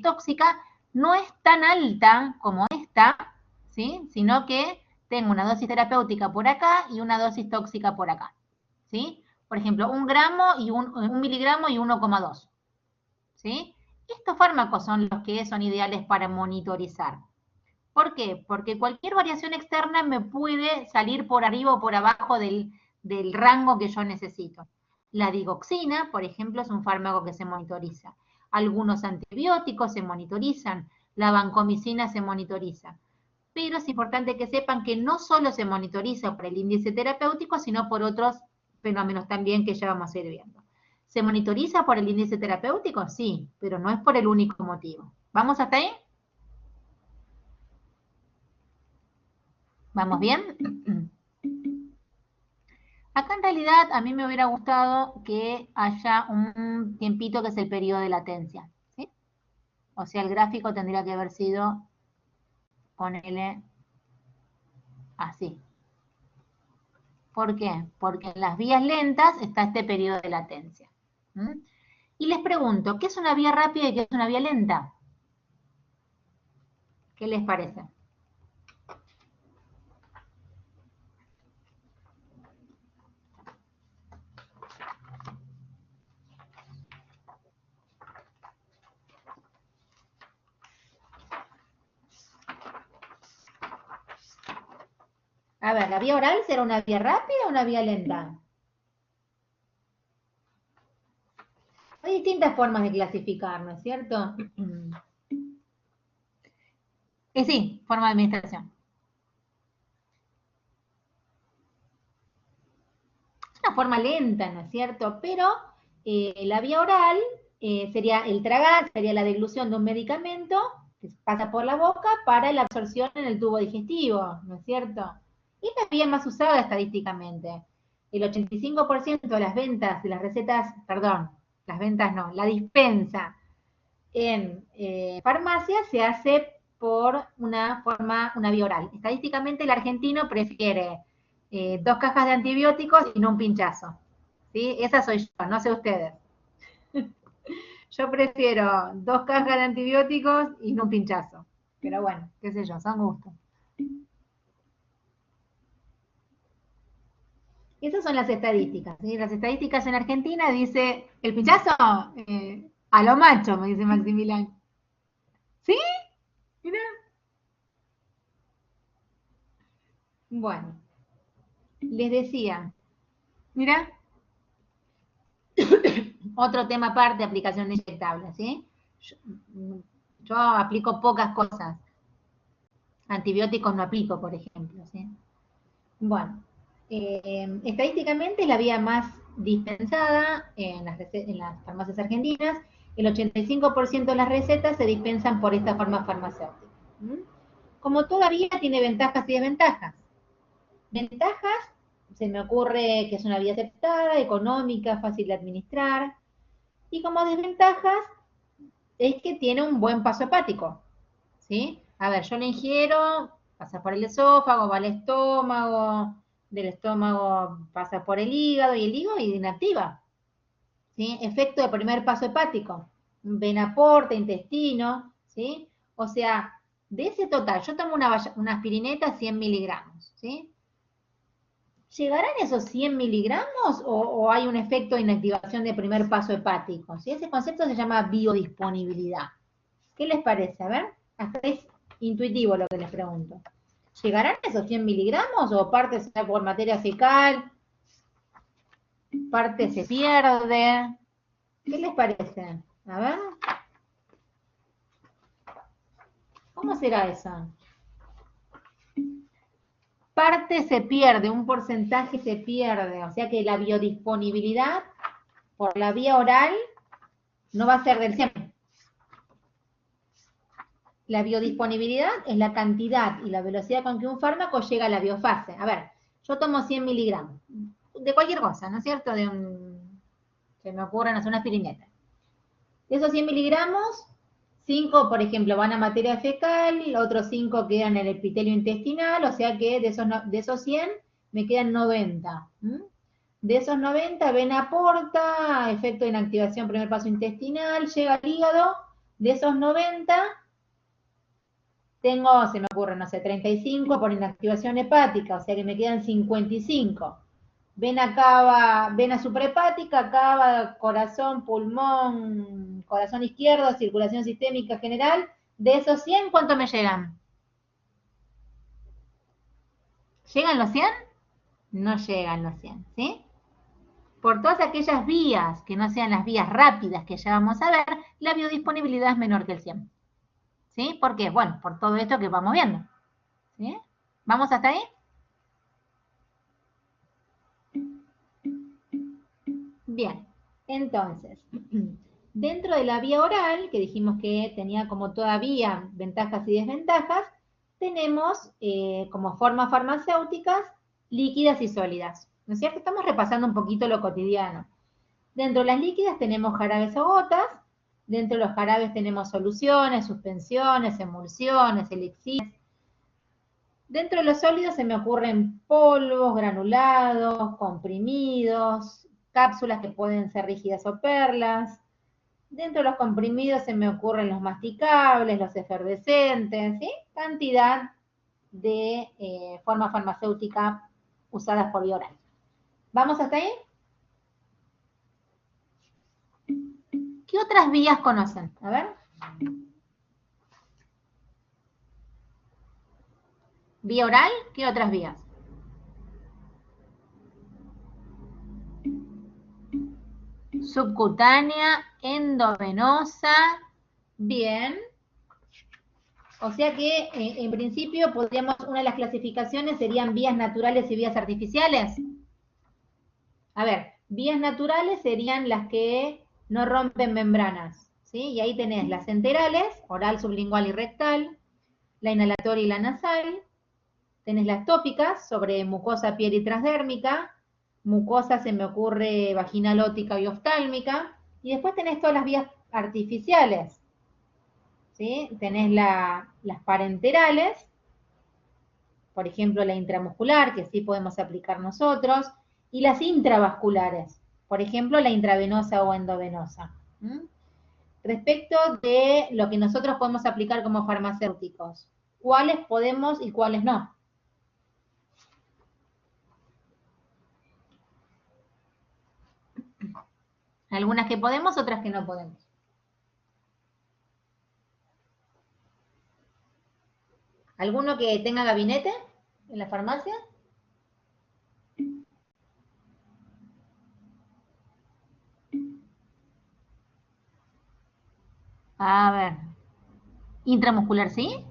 Speaker 1: tóxica no es tan alta como esta, ¿sí? Sino que tengo una dosis terapéutica por acá y una dosis tóxica por acá, ¿sí? Por ejemplo, 1 gramo y 1 miligramo y 1,2, ¿sí? Estos fármacos son los que son ideales para monitorizar. ¿Por qué? Porque cualquier variación externa me puede salir por arriba o por abajo del rango que yo necesito. La digoxina, por ejemplo, es un fármaco que se monitoriza. Algunos antibióticos se monitorizan. La vancomicina se monitoriza. Pero es importante que sepan que no solo se monitoriza por el índice terapéutico, sino por otros fenómenos también que ya vamos a ir viendo. ¿Se monitoriza por el índice terapéutico? Sí, pero no es por el único motivo. ¿Vamos hasta ahí? ¿Vamos bien? Acá en realidad a mí me hubiera gustado que haya un tiempito que es el periodo de latencia, ¿sí? O sea, el gráfico tendría que haber sido, ponele así. ¿Por qué? Porque en las vías lentas está este periodo de latencia. Y les pregunto, ¿qué es una vía rápida y qué es una vía lenta? ¿Qué les parece? A ver, ¿la vía oral será una vía rápida o una vía lenta? Hay distintas formas de clasificar, ¿no es cierto? Sí, forma de administración. Es una forma lenta, ¿no es cierto? Pero la vía oral sería el tragar, sería la deglución de un medicamento que pasa por la boca para la absorción en el tubo digestivo, ¿no es cierto? Y es la vía más usada estadísticamente. El 85% de las ventas de las recetas, perdón, las ventas no, la dispensa en farmacia se hace por una vía oral. Estadísticamente el argentino prefiere 2 cajas de antibióticos y no un pinchazo. ¿Sí? Esa soy yo, no sé ustedes. Yo prefiero 2 cajas de antibióticos y no un pinchazo. Pero bueno, qué sé yo, son gustos. Esas son las estadísticas. ¿Sí? Las estadísticas en Argentina dice, el pinchazo, a lo macho, me dice Maximiliano. ¿Sí? Mira. Bueno, les decía, mira, otro tema aparte, aplicación de inyectables, ¿sí? Yo aplico pocas cosas. Antibióticos no aplico, por ejemplo, ¿sí? Bueno, estadísticamente es la vía más dispensada en las farmacias argentinas. El 85% de las recetas se dispensan por esta forma farmacéutica. Como todavía tiene ventajas y desventajas. Ventajas, se me ocurre que es una vía aceptada, económica, fácil de administrar. Y como desventajas, es que tiene un buen paso hepático, ¿sí? A ver, yo lo ingiero, pasa por el esófago, va al estómago, del estómago pasa por el hígado y el hígado inactiva, ¿sí? Efecto de primer paso hepático, vena porta, intestino, ¿sí? O sea, de ese total, yo tomo una aspirineta 100 miligramos, ¿sí? ¿Llegarán esos 100 miligramos o hay un efecto de inactivación de primer paso hepático? ¿Sí? Ese concepto se llama biodisponibilidad. ¿Qué les parece? A ver, hasta es intuitivo lo que les pregunto. ¿Llegarán esos 100 miligramos o parte se da por materia fecal? ¿Parte se pierde? ¿Qué les parece? A ver. ¿Cómo será eso? Parte se pierde, un porcentaje se pierde, o sea que la biodisponibilidad por la vía oral no va a ser del 100%. La biodisponibilidad es la cantidad y la velocidad con que un fármaco llega a la biofase. A ver, yo tomo 100 miligramos de cualquier cosa, ¿no es cierto? Se me ocurren hacer una aspirineta. De esos 100 miligramos, 5, por ejemplo, van a materia fecal, otros 5 quedan en el epitelio intestinal, o sea que de esos 100 me quedan 90. De esos 90, vena aporta, efecto de inactivación, primer paso intestinal, llega al hígado. De esos 90, tengo, se me ocurre, no sé, 35 por inactivación hepática, o sea que me quedan 55. Vena cava, vena suprahepática, cava, corazón, pulmón, corazón izquierdo, circulación sistémica general. De esos 100, ¿cuánto me llegan? ¿Llegan los 100? No llegan los 100, ¿sí? Por todas aquellas vías que no sean las vías rápidas que ya vamos a ver, la biodisponibilidad es menor que el 100. ¿Sí? ¿Por qué? Bueno, por todo esto que vamos viendo. ¿Sí? ¿Vamos hasta ahí? Bien, entonces, dentro de la vía oral, que dijimos que tenía como todavía ventajas y desventajas, tenemos como formas farmacéuticas líquidas y sólidas. ¿No es cierto? Estamos repasando un poquito lo cotidiano. Dentro de las líquidas tenemos jarabes o gotas. Dentro de los jarabes tenemos soluciones, suspensiones, emulsiones, elixires. Dentro de los sólidos se me ocurren polvos, granulados, comprimidos, cápsulas que pueden ser rígidas o perlas. Dentro de los comprimidos se me ocurren los masticables, los efervescentes, ¿sí? Cantidad de forma farmacéutica usadas por vía oral. ¿Vamos hasta ahí? ¿Qué otras vías conocen? A ver. ¿Vía oral? ¿Qué otras vías? Subcutánea, endovenosa. Bien. O sea que, en principio, una de las clasificaciones serían vías naturales y vías artificiales. A ver, vías naturales serían las que no rompen membranas, ¿sí? Y ahí tenés las enterales, oral, sublingual y rectal, la inhalatoria y la nasal, tenés las tópicas sobre mucosa, piel y transdérmica, mucosa se me ocurre vaginal, ótica y oftálmica, y después tenés todas las vías artificiales, ¿sí? Tenés las parenterales, por ejemplo la intramuscular, que sí podemos aplicar nosotros, y las intravasculares, por ejemplo la intravenosa o endovenosa. Respecto de lo que nosotros podemos aplicar como farmacéuticos, ¿cuáles podemos y cuáles no? Algunas que podemos, otras que no podemos. ¿Alguno que tenga gabinete en la farmacia? A ver. Intramuscular, ¿sí?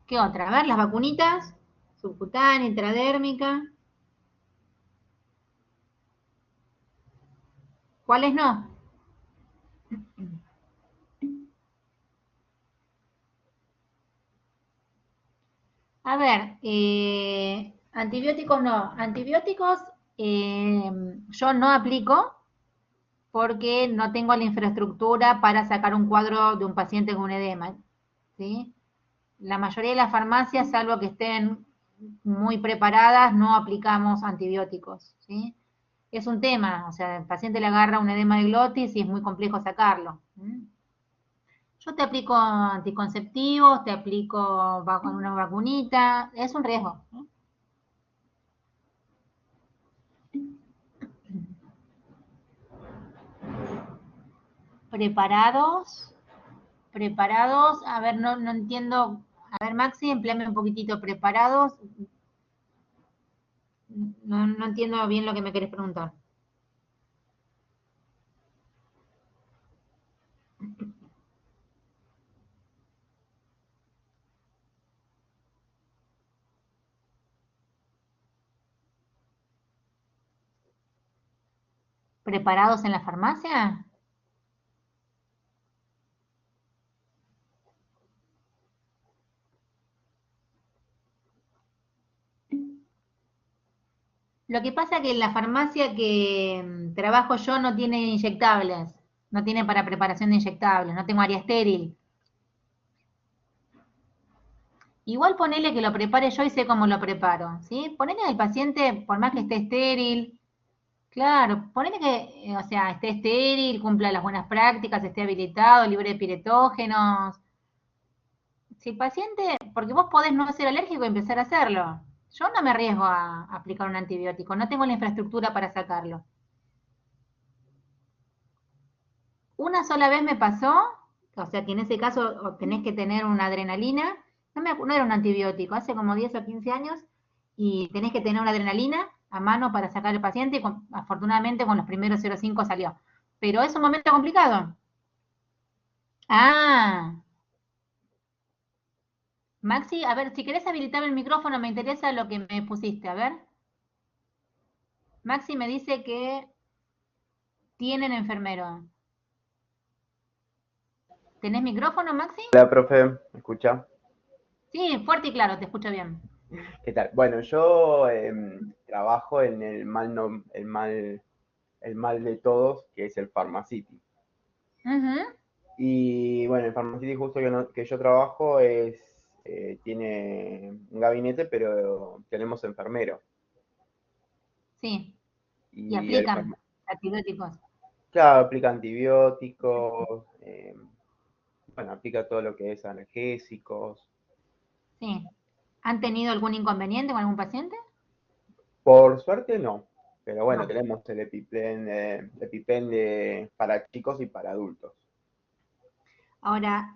Speaker 1: ¿Qué otra? A ver, las vacunitas. Subcutánea, intradérmica. ¿Cuáles no? A ver, antibióticos no. Antibióticos yo no aplico porque no tengo la infraestructura para sacar un cuadro de un paciente con un edema, ¿sí? La mayoría de las farmacias, salvo que estén muy preparadas, no aplicamos antibióticos, ¿sí? Es un tema, o sea, el paciente le agarra un edema de glotis y es muy complejo sacarlo. Yo te aplico anticonceptivos, te aplico una vacunita, es un riesgo. Preparados, a ver, no entiendo A ver, Maxi, empleame un poquitito preparados. No entiendo bien lo que me querés preguntar. ¿Preparados en la farmacia? Lo que pasa es que la farmacia que trabajo yo no tiene inyectables, no tiene para preparación de inyectables, no tengo área estéril. Igual ponele que lo prepare yo y sé cómo lo preparo, ¿sí? Ponele al paciente, por más que esté estéril, claro, ponele que, o sea, esté estéril, cumpla las buenas prácticas, esté habilitado, libre de piretógenos. Si el paciente, porque vos podés no ser alérgico y empezar a hacerlo. Yo no me arriesgo a aplicar un antibiótico, no tengo la infraestructura para sacarlo. Una sola vez me pasó, o sea que en ese caso tenés que tener una adrenalina, no era un antibiótico, hace como 10 o 15 años, y tenés que tener una adrenalina a mano para sacar al paciente, y afortunadamente con los primeros 0,5 salió. Pero es un momento complicado. Ah, Maxi, a ver, si querés habilitar el micrófono, me interesa lo que me pusiste, a ver. Maxi me dice que tienen enfermero. ¿Tenés micrófono, Maxi?
Speaker 4: Hola, profe, ¿me escucha?
Speaker 1: Sí, fuerte y claro, te escucho bien.
Speaker 4: ¿Qué tal? Bueno, yo trabajo en el mal de todos, que es el Pharmacity. Y bueno, el Pharmacity justo que yo trabajo tiene un gabinete, pero tenemos enfermero.
Speaker 1: Sí, y
Speaker 4: Y
Speaker 1: aplican antibióticos.
Speaker 4: claro, aplica antibióticos, bueno, aplica todo lo que es analgésicos.
Speaker 1: Sí. ¿Han tenido algún inconveniente con algún paciente?
Speaker 4: Por suerte no, pero bueno,
Speaker 1: No.
Speaker 4: tenemos el EpiPen para chicos y para adultos.
Speaker 1: Ahora,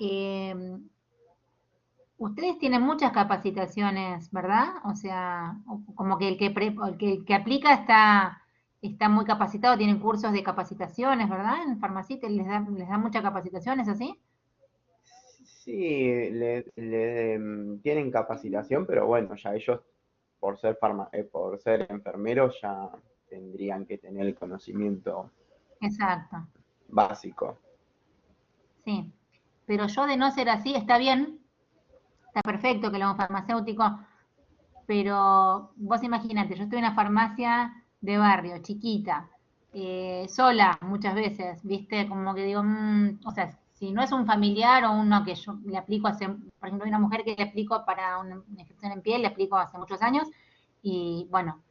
Speaker 1: ustedes tienen muchas capacitaciones, ¿verdad? O sea, como que el que aplica está muy capacitado, tienen cursos de capacitaciones, ¿verdad? En Farmacite les dan muchas capacitaciones, ¿así?
Speaker 4: Sí, tienen capacitación, pero bueno, ya ellos por ser enfermeros ya tendrían que tener el conocimiento
Speaker 1: Exacto,
Speaker 4: básico.
Speaker 1: sí. Pero yo de no ser así, está bien, está perfecto que lo farmacéutico, pero vos imagínate, yo estoy en una farmacia de barrio, chiquita, sola muchas veces, ¿viste? Como que digo, o sea, si no es un familiar o uno que yo le aplico por ejemplo, hay una mujer que le aplico para una infección en piel, le aplico hace muchos años, y bueno,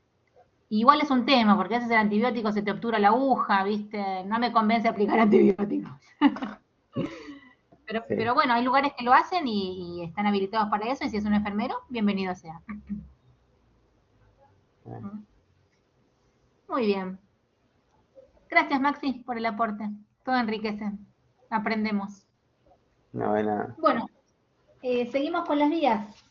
Speaker 1: igual es un tema, porque a veces el antibiótico se te obtura la aguja, ¿viste? No me convence aplicar antibióticos.
Speaker 4: Sí.
Speaker 1: Pero bueno, hay lugares que lo hacen y están habilitados para eso, y si es un enfermero, bienvenido sea. Muy bien. Gracias, Maxi, por el aporte. Todo enriquece. Aprendemos.
Speaker 4: No, de nada.
Speaker 1: Bueno, seguimos con las vías.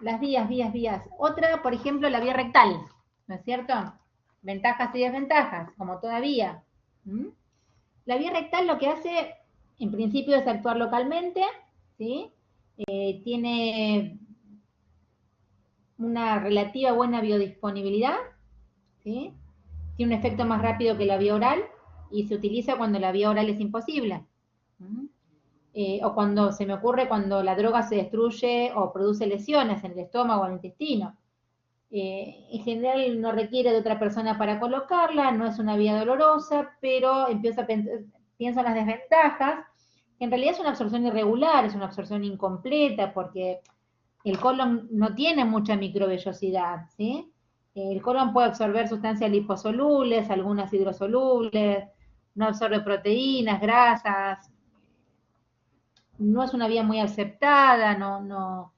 Speaker 1: Las vías. Otra, por ejemplo, la vía rectal, ¿no es cierto? Ventajas y desventajas, como toda vía. La vía rectal lo que hace, en principio, es actuar localmente, ¿sí? Tiene una relativa buena biodisponibilidad, ¿sí? Tiene un efecto más rápido que la vía oral y se utiliza cuando la vía oral es imposible. O cuando se me ocurre cuando la droga se destruye o produce lesiones en el estómago o en el intestino. En general no requiere de otra persona para colocarla, no es una vía dolorosa, pero pienso en las desventajas, que en realidad es una absorción irregular, es una absorción incompleta, porque el colon no tiene mucha microvellosidad, ¿sí? El colon puede absorber sustancias liposolubles, algunas hidrosolubles, no absorbe proteínas, grasas, no es una vía muy aceptada, no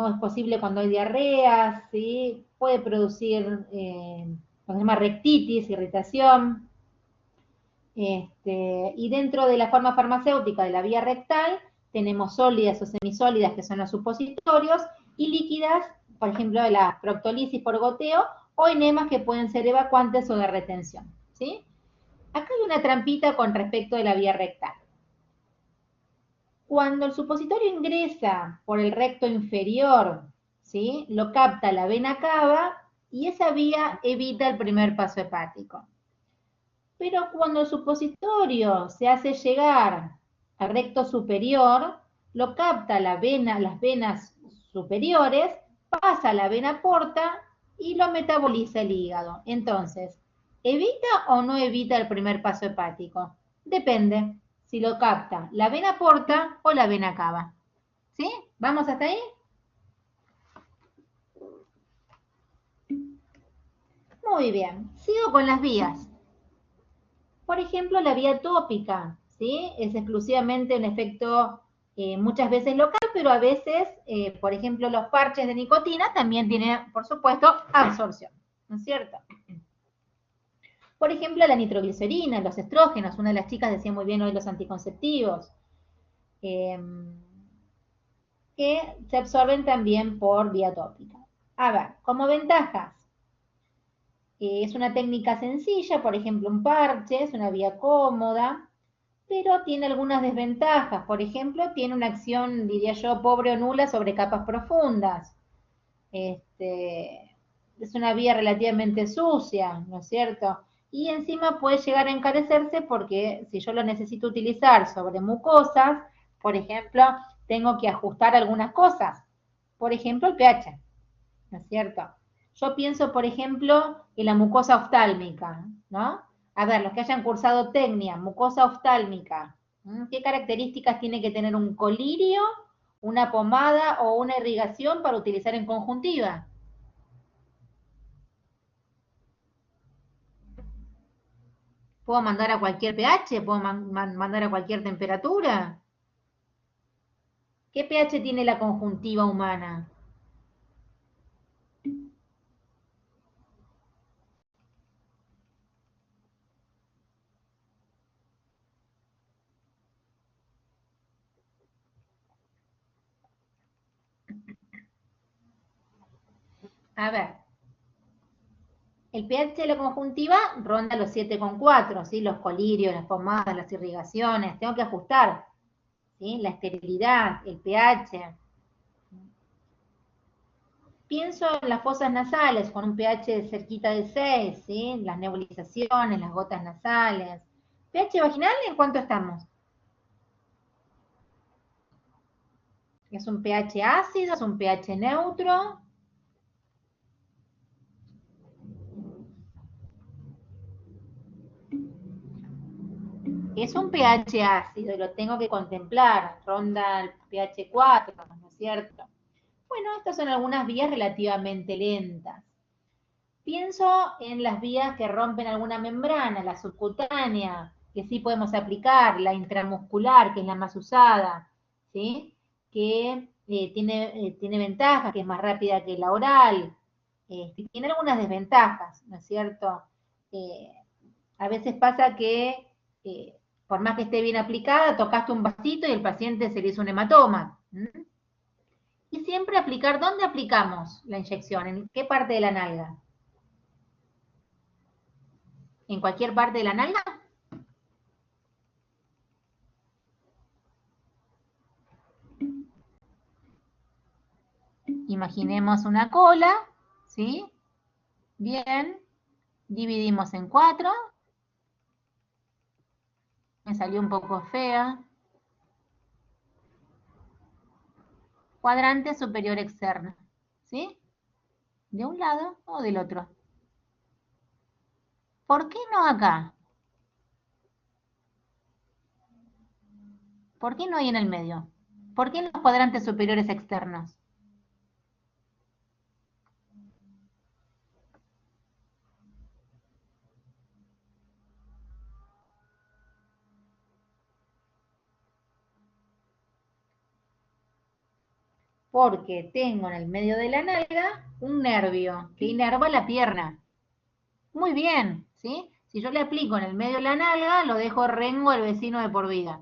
Speaker 1: es posible cuando hay diarreas, ¿sí? Puede producir lo que se llama rectitis, irritación. Y dentro de la forma farmacéutica de la vía rectal, tenemos sólidas o semisólidas, que son los supositorios, y líquidas, por ejemplo, de la proctolisis por goteo, o enemas que pueden ser evacuantes o de retención, ¿sí? Acá hay una trampita con respecto de la vía rectal. Cuando el supositorio ingresa por el recto inferior, ¿sí? Lo capta la vena cava y esa vía evita el primer paso hepático. Pero cuando el supositorio se hace llegar al recto superior, lo capta las venas superiores, pasa a la vena porta y lo metaboliza el hígado. Entonces, ¿evita o no evita el primer paso hepático? Depende si lo capta la vena porta o la vena cava. ¿Sí? ¿Vamos hasta ahí? Muy bien. Sigo con las vías. Por ejemplo, la vía tópica, ¿sí? Es exclusivamente un efecto muchas veces local, pero a veces, por ejemplo, los parches de nicotina también tienen, por supuesto, absorción, ¿no es cierto? Por ejemplo, la nitroglicerina, los estrógenos, una de las chicas decía muy bien hoy los anticonceptivos, que se absorben también por vía tópica. A ver, como ventajas, es una técnica sencilla, por ejemplo, un parche, es una vía cómoda, pero tiene algunas desventajas. Por ejemplo, tiene una acción, diría yo, pobre o nula sobre capas profundas. Es una vía relativamente sucia, ¿no es cierto? Y encima puede llegar a encarecerse porque si yo lo necesito utilizar sobre mucosas, por ejemplo, tengo que ajustar algunas cosas. Por ejemplo, el pH, ¿no es cierto? Yo pienso, por ejemplo, en la mucosa oftálmica, ¿no? A ver, los que hayan cursado tecnia, mucosa oftálmica, ¿qué características tiene que tener un colirio, una pomada o una irrigación para utilizar en conjuntiva? ¿Puedo mandar a cualquier pH? ¿Puedo mandar a cualquier temperatura? ¿Qué pH tiene la conjuntiva humana? A ver, el pH de la conjuntiva ronda los 7,4, ¿sí? Los colirios, las pomadas, las irrigaciones, tengo que ajustar, ¿sí? La esterilidad, el pH. Pienso en las fosas nasales con un pH cerquita de 6, ¿sí? Las nebulizaciones, las gotas nasales. ¿pH vaginal en cuánto estamos? ¿Es un pH ácido? ¿Es un pH neutro? Es un pH ácido y lo tengo que contemplar, ronda el pH 4, ¿no es cierto? Bueno, estas son algunas vías relativamente lentas. Pienso en las vías que rompen alguna membrana, la subcutánea, que sí podemos aplicar, la intramuscular, que es la más usada, ¿sí? Que tiene ventajas, que es más rápida que la oral, tiene algunas desventajas, ¿no es cierto? A veces pasa que por más que esté bien aplicada, tocaste un vasito y el paciente se le hizo un hematoma. Y siempre aplicar, ¿dónde aplicamos la inyección? ¿En qué parte de la nalga? ¿En cualquier parte de la nalga? Imaginemos una cola, ¿sí? Bien, dividimos en 4. Me salió un poco fea. Cuadrante superior externo, ¿sí? De un lado o del otro. ¿Por qué no acá? ¿Por qué no hay en el medio? ¿Por qué en los cuadrantes superiores externos? Porque tengo en el medio de la nalga un nervio que inerva la pierna. Muy bien, ¿sí? Si yo le aplico en el medio de la nalga, lo dejo rengo al vecino de por vida,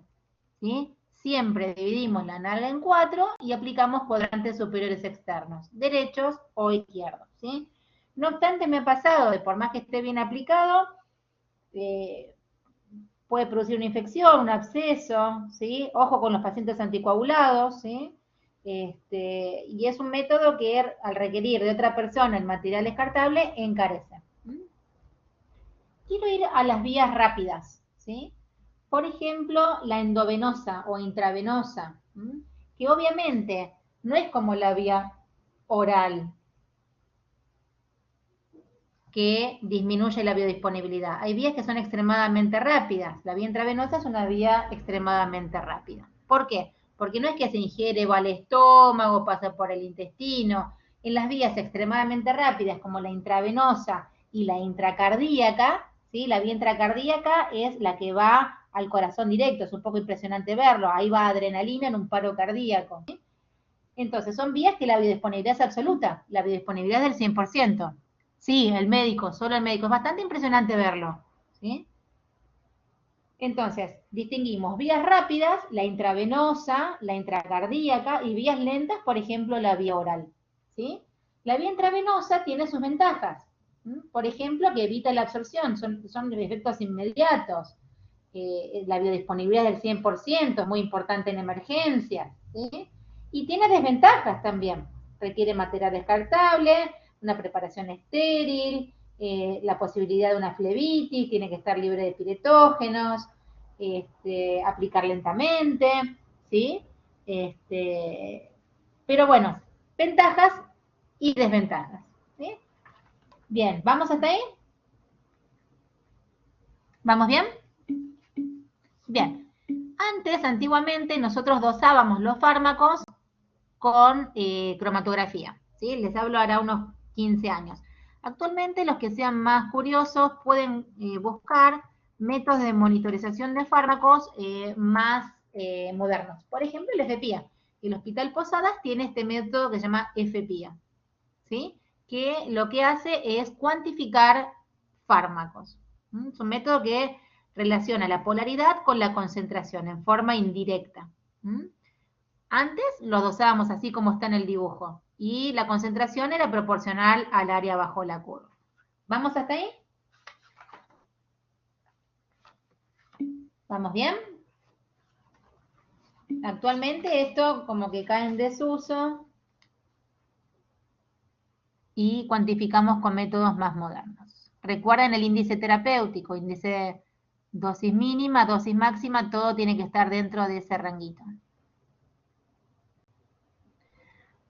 Speaker 1: ¿sí? siempre dividimos la nalga en 4 y aplicamos cuadrantes superiores externos, derechos o izquierdos, ¿sí? No obstante, me ha pasado de por más que esté bien aplicado, puede producir una infección, un absceso, ¿sí? Ojo con los pacientes anticoagulados, ¿sí? Y es un método que al requerir de otra persona el material descartable encarece. Quiero ir a las vías rápidas, ¿sí? Por ejemplo, la endovenosa o intravenosa, que obviamente no es como la vía oral, que disminuye la biodisponibilidad. Hay vías que son extremadamente rápidas. La vía intravenosa es una vía extremadamente rápida. ¿Por qué? Porque no es que se ingiere, va al estómago, pasa por el intestino. En las vías extremadamente rápidas, como la intravenosa y la intracardíaca, ¿sí? La vía intracardíaca es la que va al corazón directo. Es un poco impresionante verlo. Ahí va adrenalina en un paro cardíaco, ¿sí? Entonces, son vías que la biodisponibilidad es absoluta. La biodisponibilidad es del 100%. Sí, el médico, solo el médico. Es bastante impresionante verlo, ¿sí? Entonces, distinguimos vías rápidas, la intravenosa, la intracardíaca, y vías lentas, por ejemplo, la vía oral, ¿sí? La vía intravenosa tiene sus ventajas. Por ejemplo, que evita la absorción, son efectos inmediatos. La biodisponibilidad es del 100%, es muy importante en emergencias, ¿sí? Y tiene desventajas también. Requiere material descartable, una preparación estéril, la posibilidad de una flebitis, tiene que estar libre de piretógenos, aplicar lentamente, ¿sí? Pero bueno, ventajas y desventajas, ¿sí? Bien, ¿vamos hasta ahí? ¿Vamos bien? Bien. Antes, antiguamente, nosotros dosábamos los fármacos con cromatografía, ¿sí? Les hablo ahora unos 15 años. Actualmente, los que sean más curiosos pueden buscar métodos de monitorización de fármacos más modernos. Por ejemplo, el FPIA. El Hospital Posadas tiene este método que se llama FPIA, ¿sí? Que lo que hace es cuantificar fármacos. Es un método que relaciona la polaridad con la concentración en forma indirecta. Antes lo dosábamos así como está en el dibujo y la concentración era proporcional al área bajo la curva. ¿Vamos hasta ahí? ¿Vamos bien? Actualmente esto como que cae en desuso y cuantificamos con métodos más modernos. Recuerden el índice terapéutico, índice dosis mínima, dosis máxima, todo tiene que estar dentro de ese ranguito.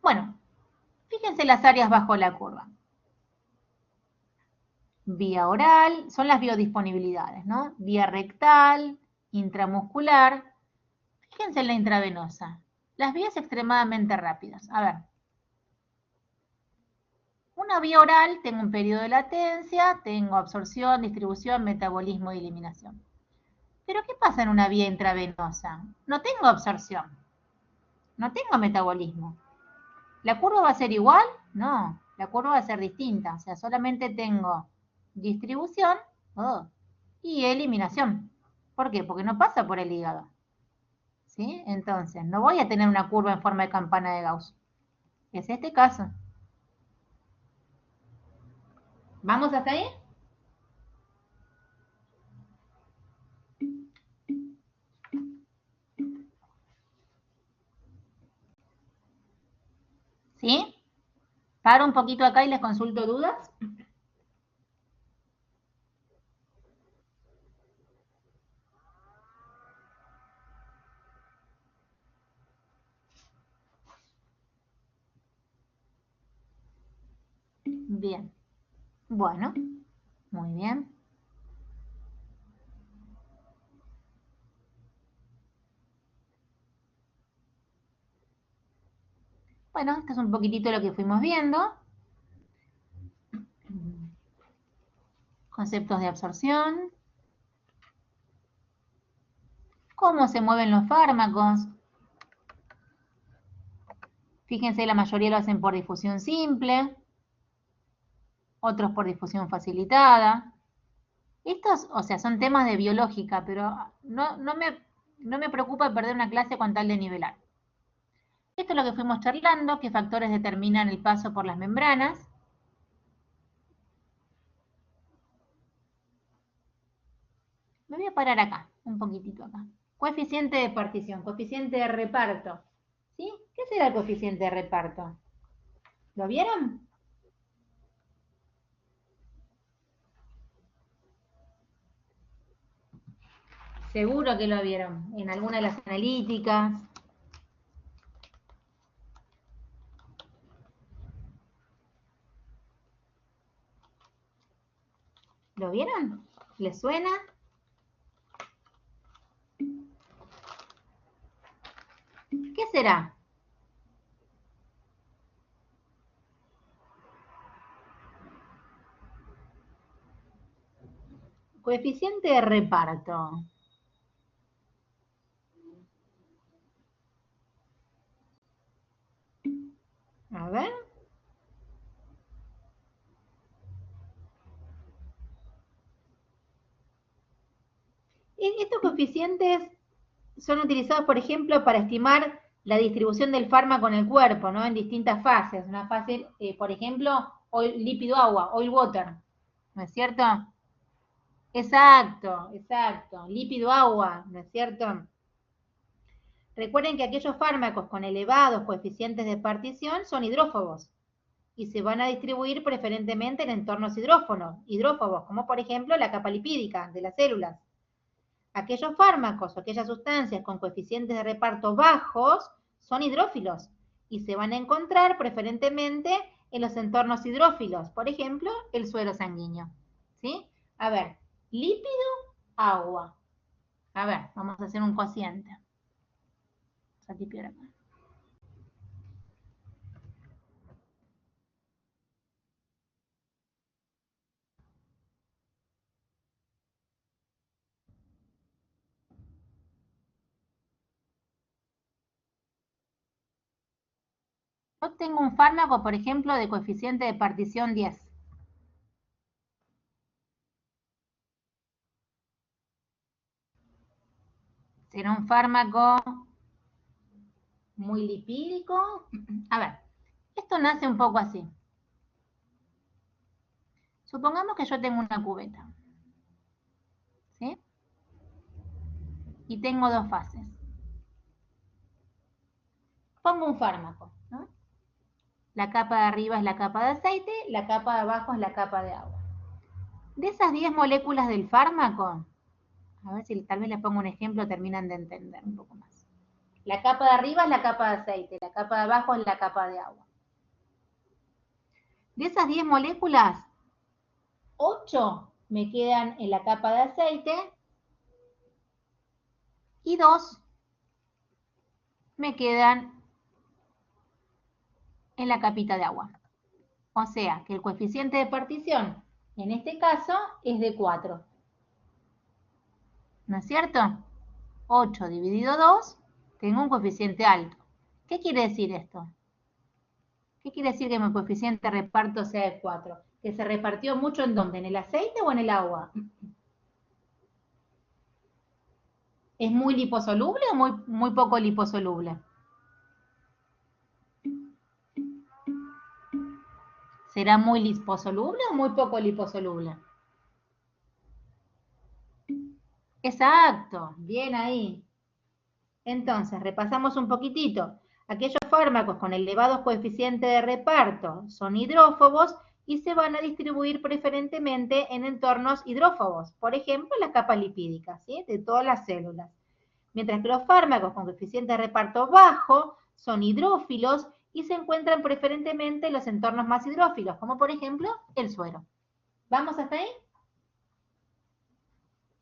Speaker 1: Bueno, fíjense las áreas bajo la curva. Vía oral, son las biodisponibilidades, ¿no? Vía rectal, intramuscular. Fíjense en la intravenosa. Las vías extremadamente rápidas. A ver. Una vía oral, tengo un periodo de latencia, tengo absorción, distribución, metabolismo y eliminación. Pero ¿qué pasa en una vía intravenosa? No tengo absorción, no tengo metabolismo. ¿La curva va a ser igual? No, la curva va a ser distinta. O sea, solamente tengo distribución y eliminación. ¿Por qué? Porque no pasa por el hígado. ¿Sí? Entonces, no voy a tener una curva en forma de campana de Gauss. Es este caso. ¿Vamos hasta ahí? ¿Sí? Paro un poquito acá y les consulto dudas. Bien. Bueno, muy bien. Bueno, esto es un poquitito lo que fuimos viendo. Conceptos de absorción. ¿Cómo se mueven los fármacos? Fíjense, la mayoría lo hacen por difusión simple, otros por difusión facilitada. Estos, o sea, son temas de biológica, pero no me No me preocupa perder una clase con tal de nivelar. Esto es lo que fuimos charlando, qué factores determinan el paso por las membranas. Me voy a parar acá, un poquitito acá. Coeficiente de partición, coeficiente de reparto. ¿Sí? ¿Qué será el coeficiente de reparto? ¿Lo vieron? Seguro que lo vieron en alguna de las analíticas. ¿Lo vieron? ¿Les suena? ¿Qué será? Coeficiente de reparto. A ver. Estos coeficientes son utilizados, por ejemplo, para estimar la distribución del fármaco en el cuerpo, ¿no? En distintas fases. Una fase, por ejemplo, lípido-agua, oil water, ¿no es cierto? Exacto, exacto. Lípido-agua, ¿no es cierto? Recuerden que aquellos fármacos con elevados coeficientes de partición son hidrófobos y se van a distribuir preferentemente en entornos hidrófobos, como por ejemplo la capa lipídica de las células. Aquellos fármacos o aquellas sustancias con coeficientes de reparto bajos son hidrófilos y se van a encontrar preferentemente en los entornos hidrófilos, por ejemplo, el suero sanguíneo. ¿Sí? A ver, lípido, agua. A ver, vamos a hacer un cociente. Vamos a tipear acá. Yo tengo un fármaco, por ejemplo, de coeficiente de partición 10. Será un fármaco muy lipídico. A ver, esto nace un poco así. Supongamos que yo tengo una cubeta, ¿sí? Y tengo dos fases. Pongo un fármaco, ¿no? La capa de arriba es la capa de aceite, la capa de abajo es la capa de agua. De esas 10 moléculas del fármaco, a ver si tal vez les pongo un ejemplo, terminan de entender un poco más. La capa de arriba es la capa de aceite, la capa de abajo es la capa de agua. De esas 10 moléculas, 8 me quedan en la capa de aceite y 2 me quedan en la capita de agua. O sea, que el coeficiente de partición, en este caso, es de 4. ¿No es cierto? 8 dividido 2, tengo un coeficiente alto. ¿Qué quiere decir esto? ¿Qué quiere decir que mi coeficiente de reparto sea de 4? ¿Que se repartió mucho en dónde? ¿En el aceite o en el agua? ¿Es muy liposoluble o muy poco liposoluble? ¿Será muy liposoluble o muy poco liposoluble? Exacto, bien ahí. Entonces, repasamos un poquitito. Aquellos fármacos con elevados coeficientes de reparto son hidrófobos y se van a distribuir preferentemente en entornos hidrófobos, por ejemplo, la capa lipídica, ¿sí? De todas las células. Mientras que los fármacos con coeficiente de reparto bajo son hidrófilos y se encuentran preferentemente en los entornos más hidrófilos, como por ejemplo el suero. ¿Vamos hasta ahí?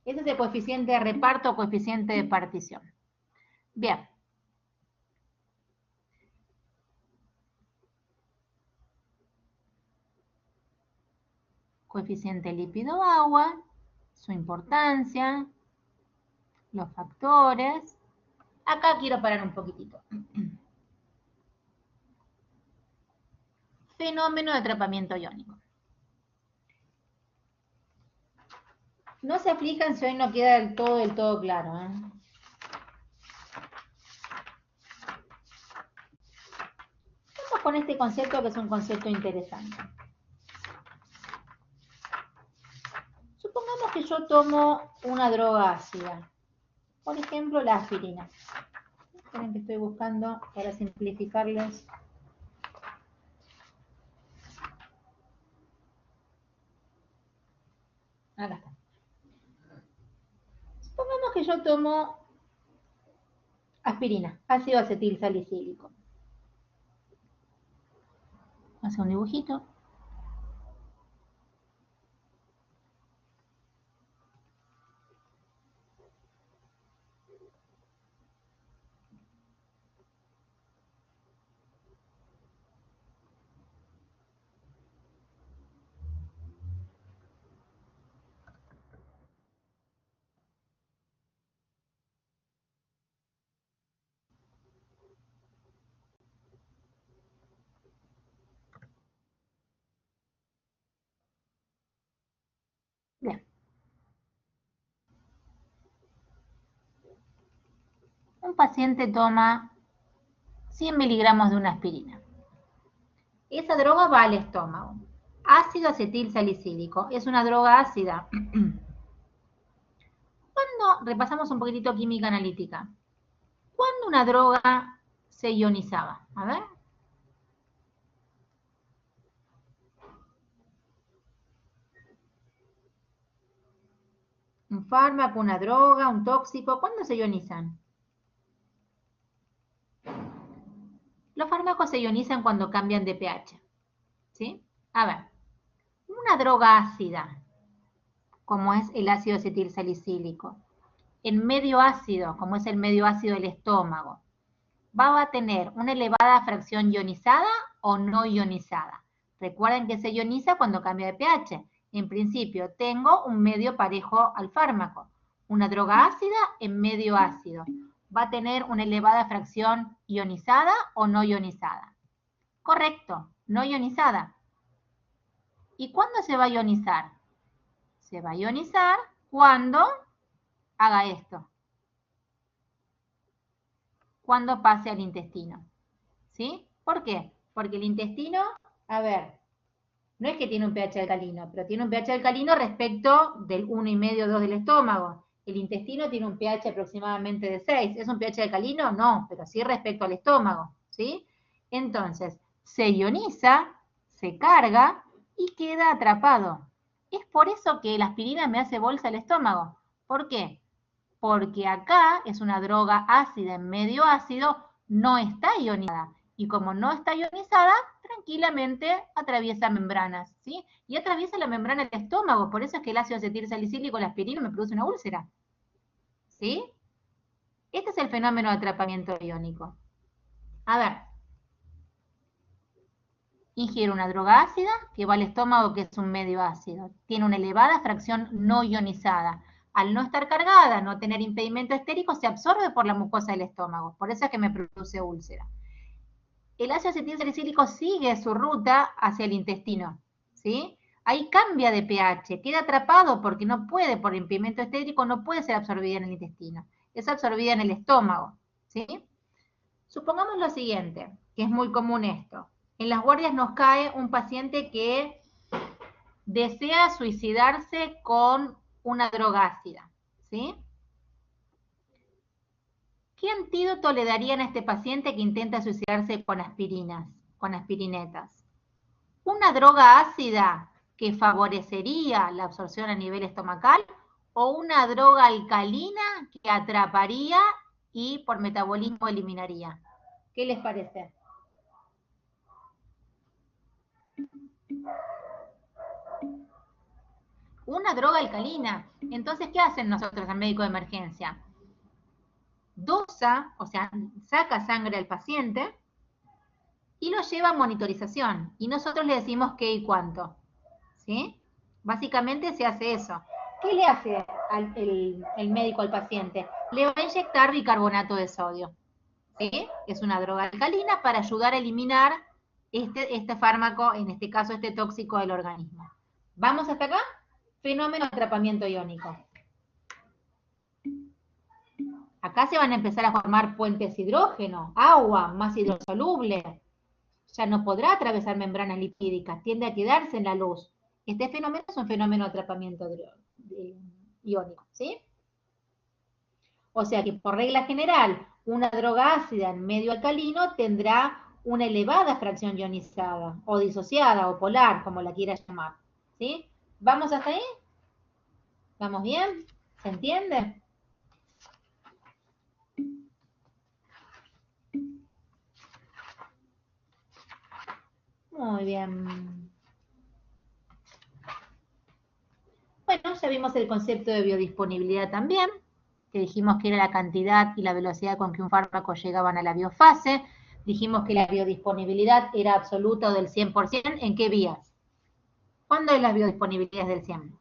Speaker 1: Ese es el coeficiente de reparto o coeficiente de partición. Bien. Coeficiente lípido-agua, su importancia, los factores. Acá quiero parar un poquitito. Fenómeno de atrapamiento iónico. No se aflijan si hoy no queda del todo claro, ¿eh? con este concepto que es un concepto interesante. Supongamos que yo tomo una droga ácida, por ejemplo la aspirina. Esperen que estoy buscando para simplificarles. Acá está. Supongamos que yo tomo aspirina, ácido acetil salicílico. Hace un dibujito. Bien. Un paciente toma 100 miligramos de una aspirina. Esa droga va al estómago. Ácido acetil salicílico. Es una droga ácida. Cuando repasamos un poquitito química analítica, ¿cuándo una droga se ionizaba? A ver. Un fármaco, una droga, un tóxico, ¿cuándo se ionizan? Los fármacos se ionizan cuando cambian de pH. ¿Sí? A ver, una droga ácida, como es el ácido acetil salicílico, en medio ácido, como es el medio ácido del estómago, ¿va a tener una elevada fracción ionizada o no ionizada? Recuerden que se ioniza cuando cambia de pH. En principio, tengo un medio parejo al fármaco. Una droga ácida en medio ácido. ¿Va a tener una elevada fracción ionizada o no ionizada? Correcto, no ionizada. ¿Y cuándo se va a ionizar? Se va a ionizar cuando haga esto. Cuando pase al intestino. ¿Sí? ¿Por qué? Porque el intestino, a ver, no es que tiene un pH alcalino, pero tiene un pH alcalino respecto del 1,5, 2 del estómago. El intestino tiene un pH aproximadamente de 6. ¿Es un pH alcalino? No, pero sí respecto al estómago. ¿Sí? Entonces, se ioniza, se carga y queda atrapado. Es por eso que la aspirina me hace bolsa al estómago. ¿Por qué? Porque acá es una droga ácida en medio ácido, no está ionizada. Y como no está ionizada, tranquilamente atraviesa membranas, ¿sí? Y atraviesa la membrana del estómago, por eso es que el ácido acetil salicílico, la aspirina, me produce una úlcera, ¿sí? Este es el fenómeno de atrapamiento iónico. A ver, ingiere una droga ácida que va al estómago, que es un medio ácido. Tiene una elevada fracción no ionizada. Al no estar cargada, no tener impedimento estérico, se absorbe por la mucosa del estómago. Por eso es que me produce úlcera. El ácido acetil salicílico sigue su ruta hacia el intestino, ¿sí? Ahí cambia de pH, queda atrapado porque no puede, por impedimento estérico, no puede ser absorbida en el intestino. Es absorbida en el estómago, ¿sí? Supongamos lo siguiente, que es muy común esto. En las guardias nos cae un paciente que desea suicidarse con una droga ácida, ¿sí? ¿Qué antídoto le darían a este paciente que intenta suicidarse con aspirinas, con aspirinetas? ¿Una droga ácida que favorecería la absorción a nivel estomacal o una droga alcalina que atraparía y por metabolismo eliminaría? ¿Qué les parece? Una droga alcalina. Entonces, ¿qué hacen nosotros, el médico de emergencia? Dosa, o sea, saca sangre al paciente y lo lleva a monitorización. Y nosotros le decimos qué y cuánto. ¿Sí? Básicamente se hace eso. ¿Qué le hace el médico al paciente? Le va a inyectar bicarbonato de sodio. ¿Sí? Es una droga alcalina para ayudar a eliminar este fármaco, en este caso este tóxico del organismo. ¿Vamos hasta acá? Fenómeno de atrapamiento iónico. Acá se van a empezar a formar puentes hidrógeno, agua, más hidrosoluble. ya no podrá atravesar membranas lipídicas, tiende a quedarse en la luz. Este fenómeno es un fenómeno de atrapamiento iónico, ¿sí? O sea que por regla general, una droga ácida en medio alcalino tendrá una elevada fracción ionizada, o disociada, o polar, como la quieras llamar, ¿sí? ¿Vamos hasta ahí? ¿Vamos bien? ¿Se entiende? Muy bien. Bueno, ya vimos el concepto de biodisponibilidad también, que dijimos que era la cantidad y la velocidad con que un fármaco llegaban a la biofase. Dijimos que la biodisponibilidad era absoluta o del 100%. ¿En qué vías? ¿Cuándo es la biodisponibilidad del 100%?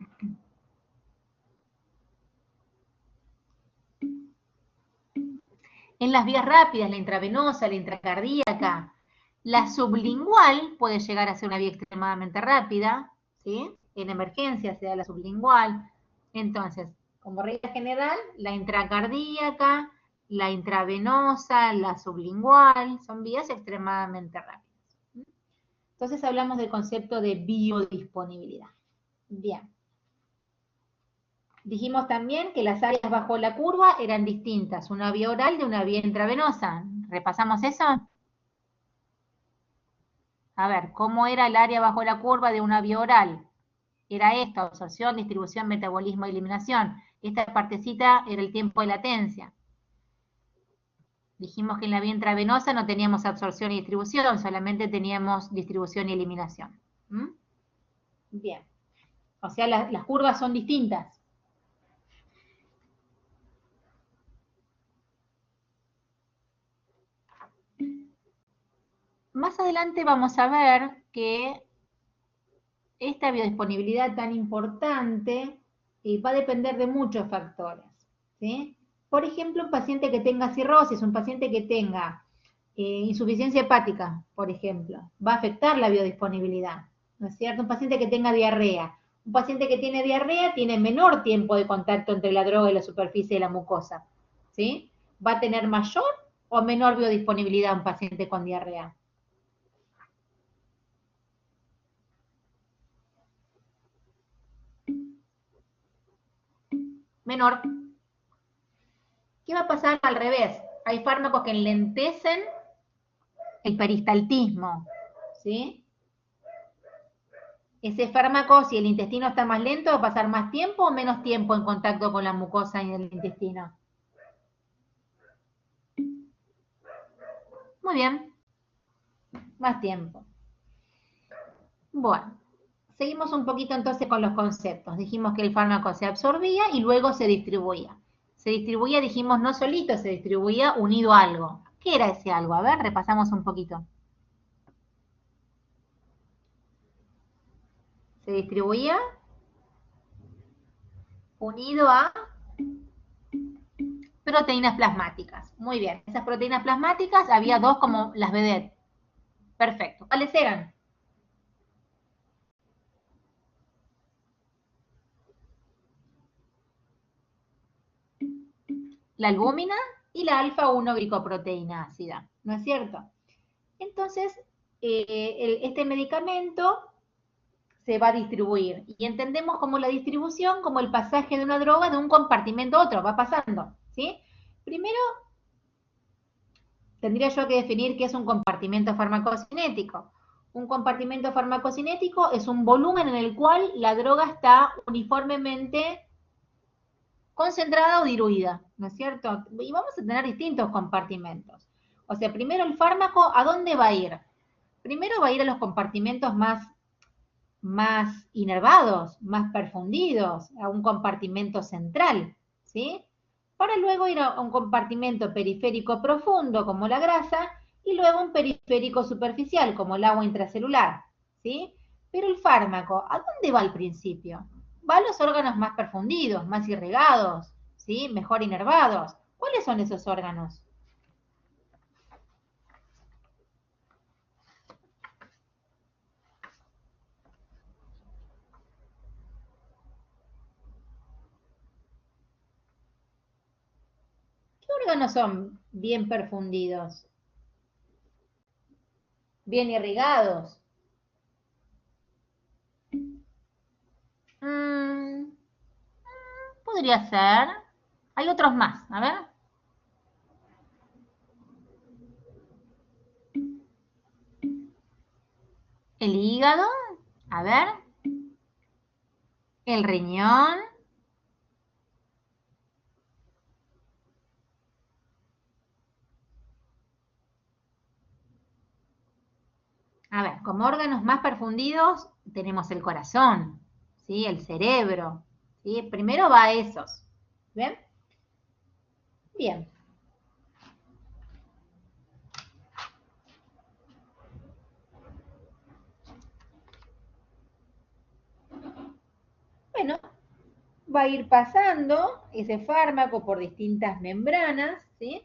Speaker 1: En las vías rápidas, la intravenosa, la intracardíaca. La sublingual puede llegar a ser una vía extremadamente rápida, ¿sí? En emergencia se da la sublingual. Entonces, como regla general, la intracardíaca, la intravenosa, la sublingual, son vías extremadamente rápidas. Entonces hablamos del concepto de biodisponibilidad. Bien. Dijimos también que las áreas bajo la curva eran distintas, una vía oral de una vía intravenosa. ¿Repasamos eso? A ver, ¿cómo era el área bajo la curva de una vía oral? Era esta: absorción, distribución, metabolismo, eliminación. Esta partecita era el tiempo de latencia. Dijimos que en la vía intravenosa no teníamos absorción y distribución, solamente teníamos distribución y eliminación. ¿Mm? Bien. O sea, las curvas son distintas. Más adelante vamos a ver que esta biodisponibilidad tan importante va a depender de muchos factores, ¿sí? Por ejemplo, un paciente que tenga cirrosis, un paciente que tenga insuficiencia hepática, por ejemplo, va a afectar la biodisponibilidad, ¿no es cierto? Un paciente que tenga diarrea. Un paciente que tiene diarrea tiene menor tiempo de contacto entre la droga y la superficie de la mucosa, ¿sí? ¿Va a tener mayor o menor biodisponibilidad un paciente con diarrea? Menor. ¿Qué va a pasar al revés? Hay fármacos que enlentecen el peristaltismo, ¿sí? Ese fármaco, si el intestino está más lento, va a pasar más tiempo o menos tiempo en contacto con la mucosa y el intestino. Muy bien, más tiempo. Bueno, seguimos un poquito entonces con los conceptos. Dijimos que el fármaco se absorbía y luego se distribuía. Se distribuía, dijimos, no solito, se distribuía unido a algo. ¿Qué era ese algo? A ver, repasamos un poquito. Se distribuía unido a proteínas plasmáticas. Muy bien, esas proteínas plasmáticas había dos como las vedettes. Perfecto. ¿Cuáles eran? La albúmina y la alfa-1 glicoproteína ácida, ¿no es cierto? Entonces, este medicamento se va a distribuir y entendemos como la distribución como el pasaje de una droga de un compartimento a otro, va pasando, ¿sí? Primero, tendría yo que definir qué es un compartimento farmacocinético. Un compartimento farmacocinético es un volumen en el cual la droga está uniformemente concentrada o diluida, ¿no es cierto? Y vamos a tener distintos compartimentos. O sea, primero el fármaco, ¿a dónde va a ir? Primero va a ir a los compartimentos más inervados, más perfundidos, a un compartimento central, ¿sí? Para luego ir a un compartimento periférico profundo, como la grasa, y luego un periférico superficial, como el agua intracelular, ¿sí? Pero el fármaco, ¿a dónde va al principio? Va a los órganos más perfundidos, más irrigados, ¿sí? Mejor inervados. ¿Cuáles son esos órganos? ¿Qué órganos son bien perfundidos? bien irrigados. Podría ser. Hay otros más, a ver. El hígado, a ver. El riñón. A ver, como órganos más perfundidos tenemos el corazón, ¿sí? El cerebro, ¿sí? Primero va a esos, ¿ven? Bien. Bueno, va a ir pasando ese fármaco por distintas membranas, ¿sí?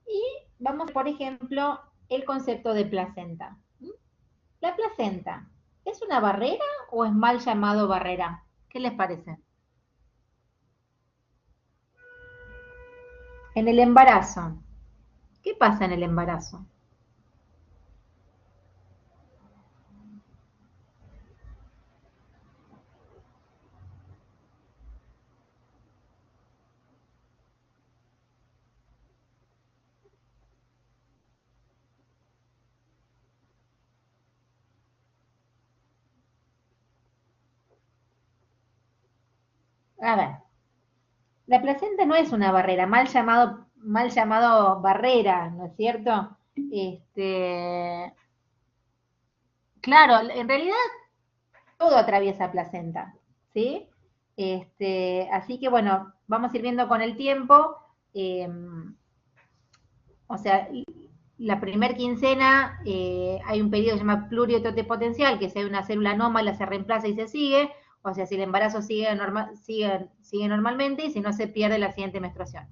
Speaker 1: Y vamos, por ejemplo, el concepto de placenta. ¿La placenta es una barrera o es mal llamado barrera? ¿Qué les parece? En el embarazo. ¿Qué pasa en el embarazo? A ver, la placenta no es una barrera, mal llamado barrera, ¿no es cierto? Claro, en realidad todo atraviesa placenta, ¿sí? Así que bueno, vamos a ir viendo con el tiempo, o sea, la primer quincena hay un periodo que se llama plurietotepotencial, que si hay una célula anómala se reemplaza y se sigue, o sea, si el embarazo sigue normalmente y si no se pierde la siguiente menstruación.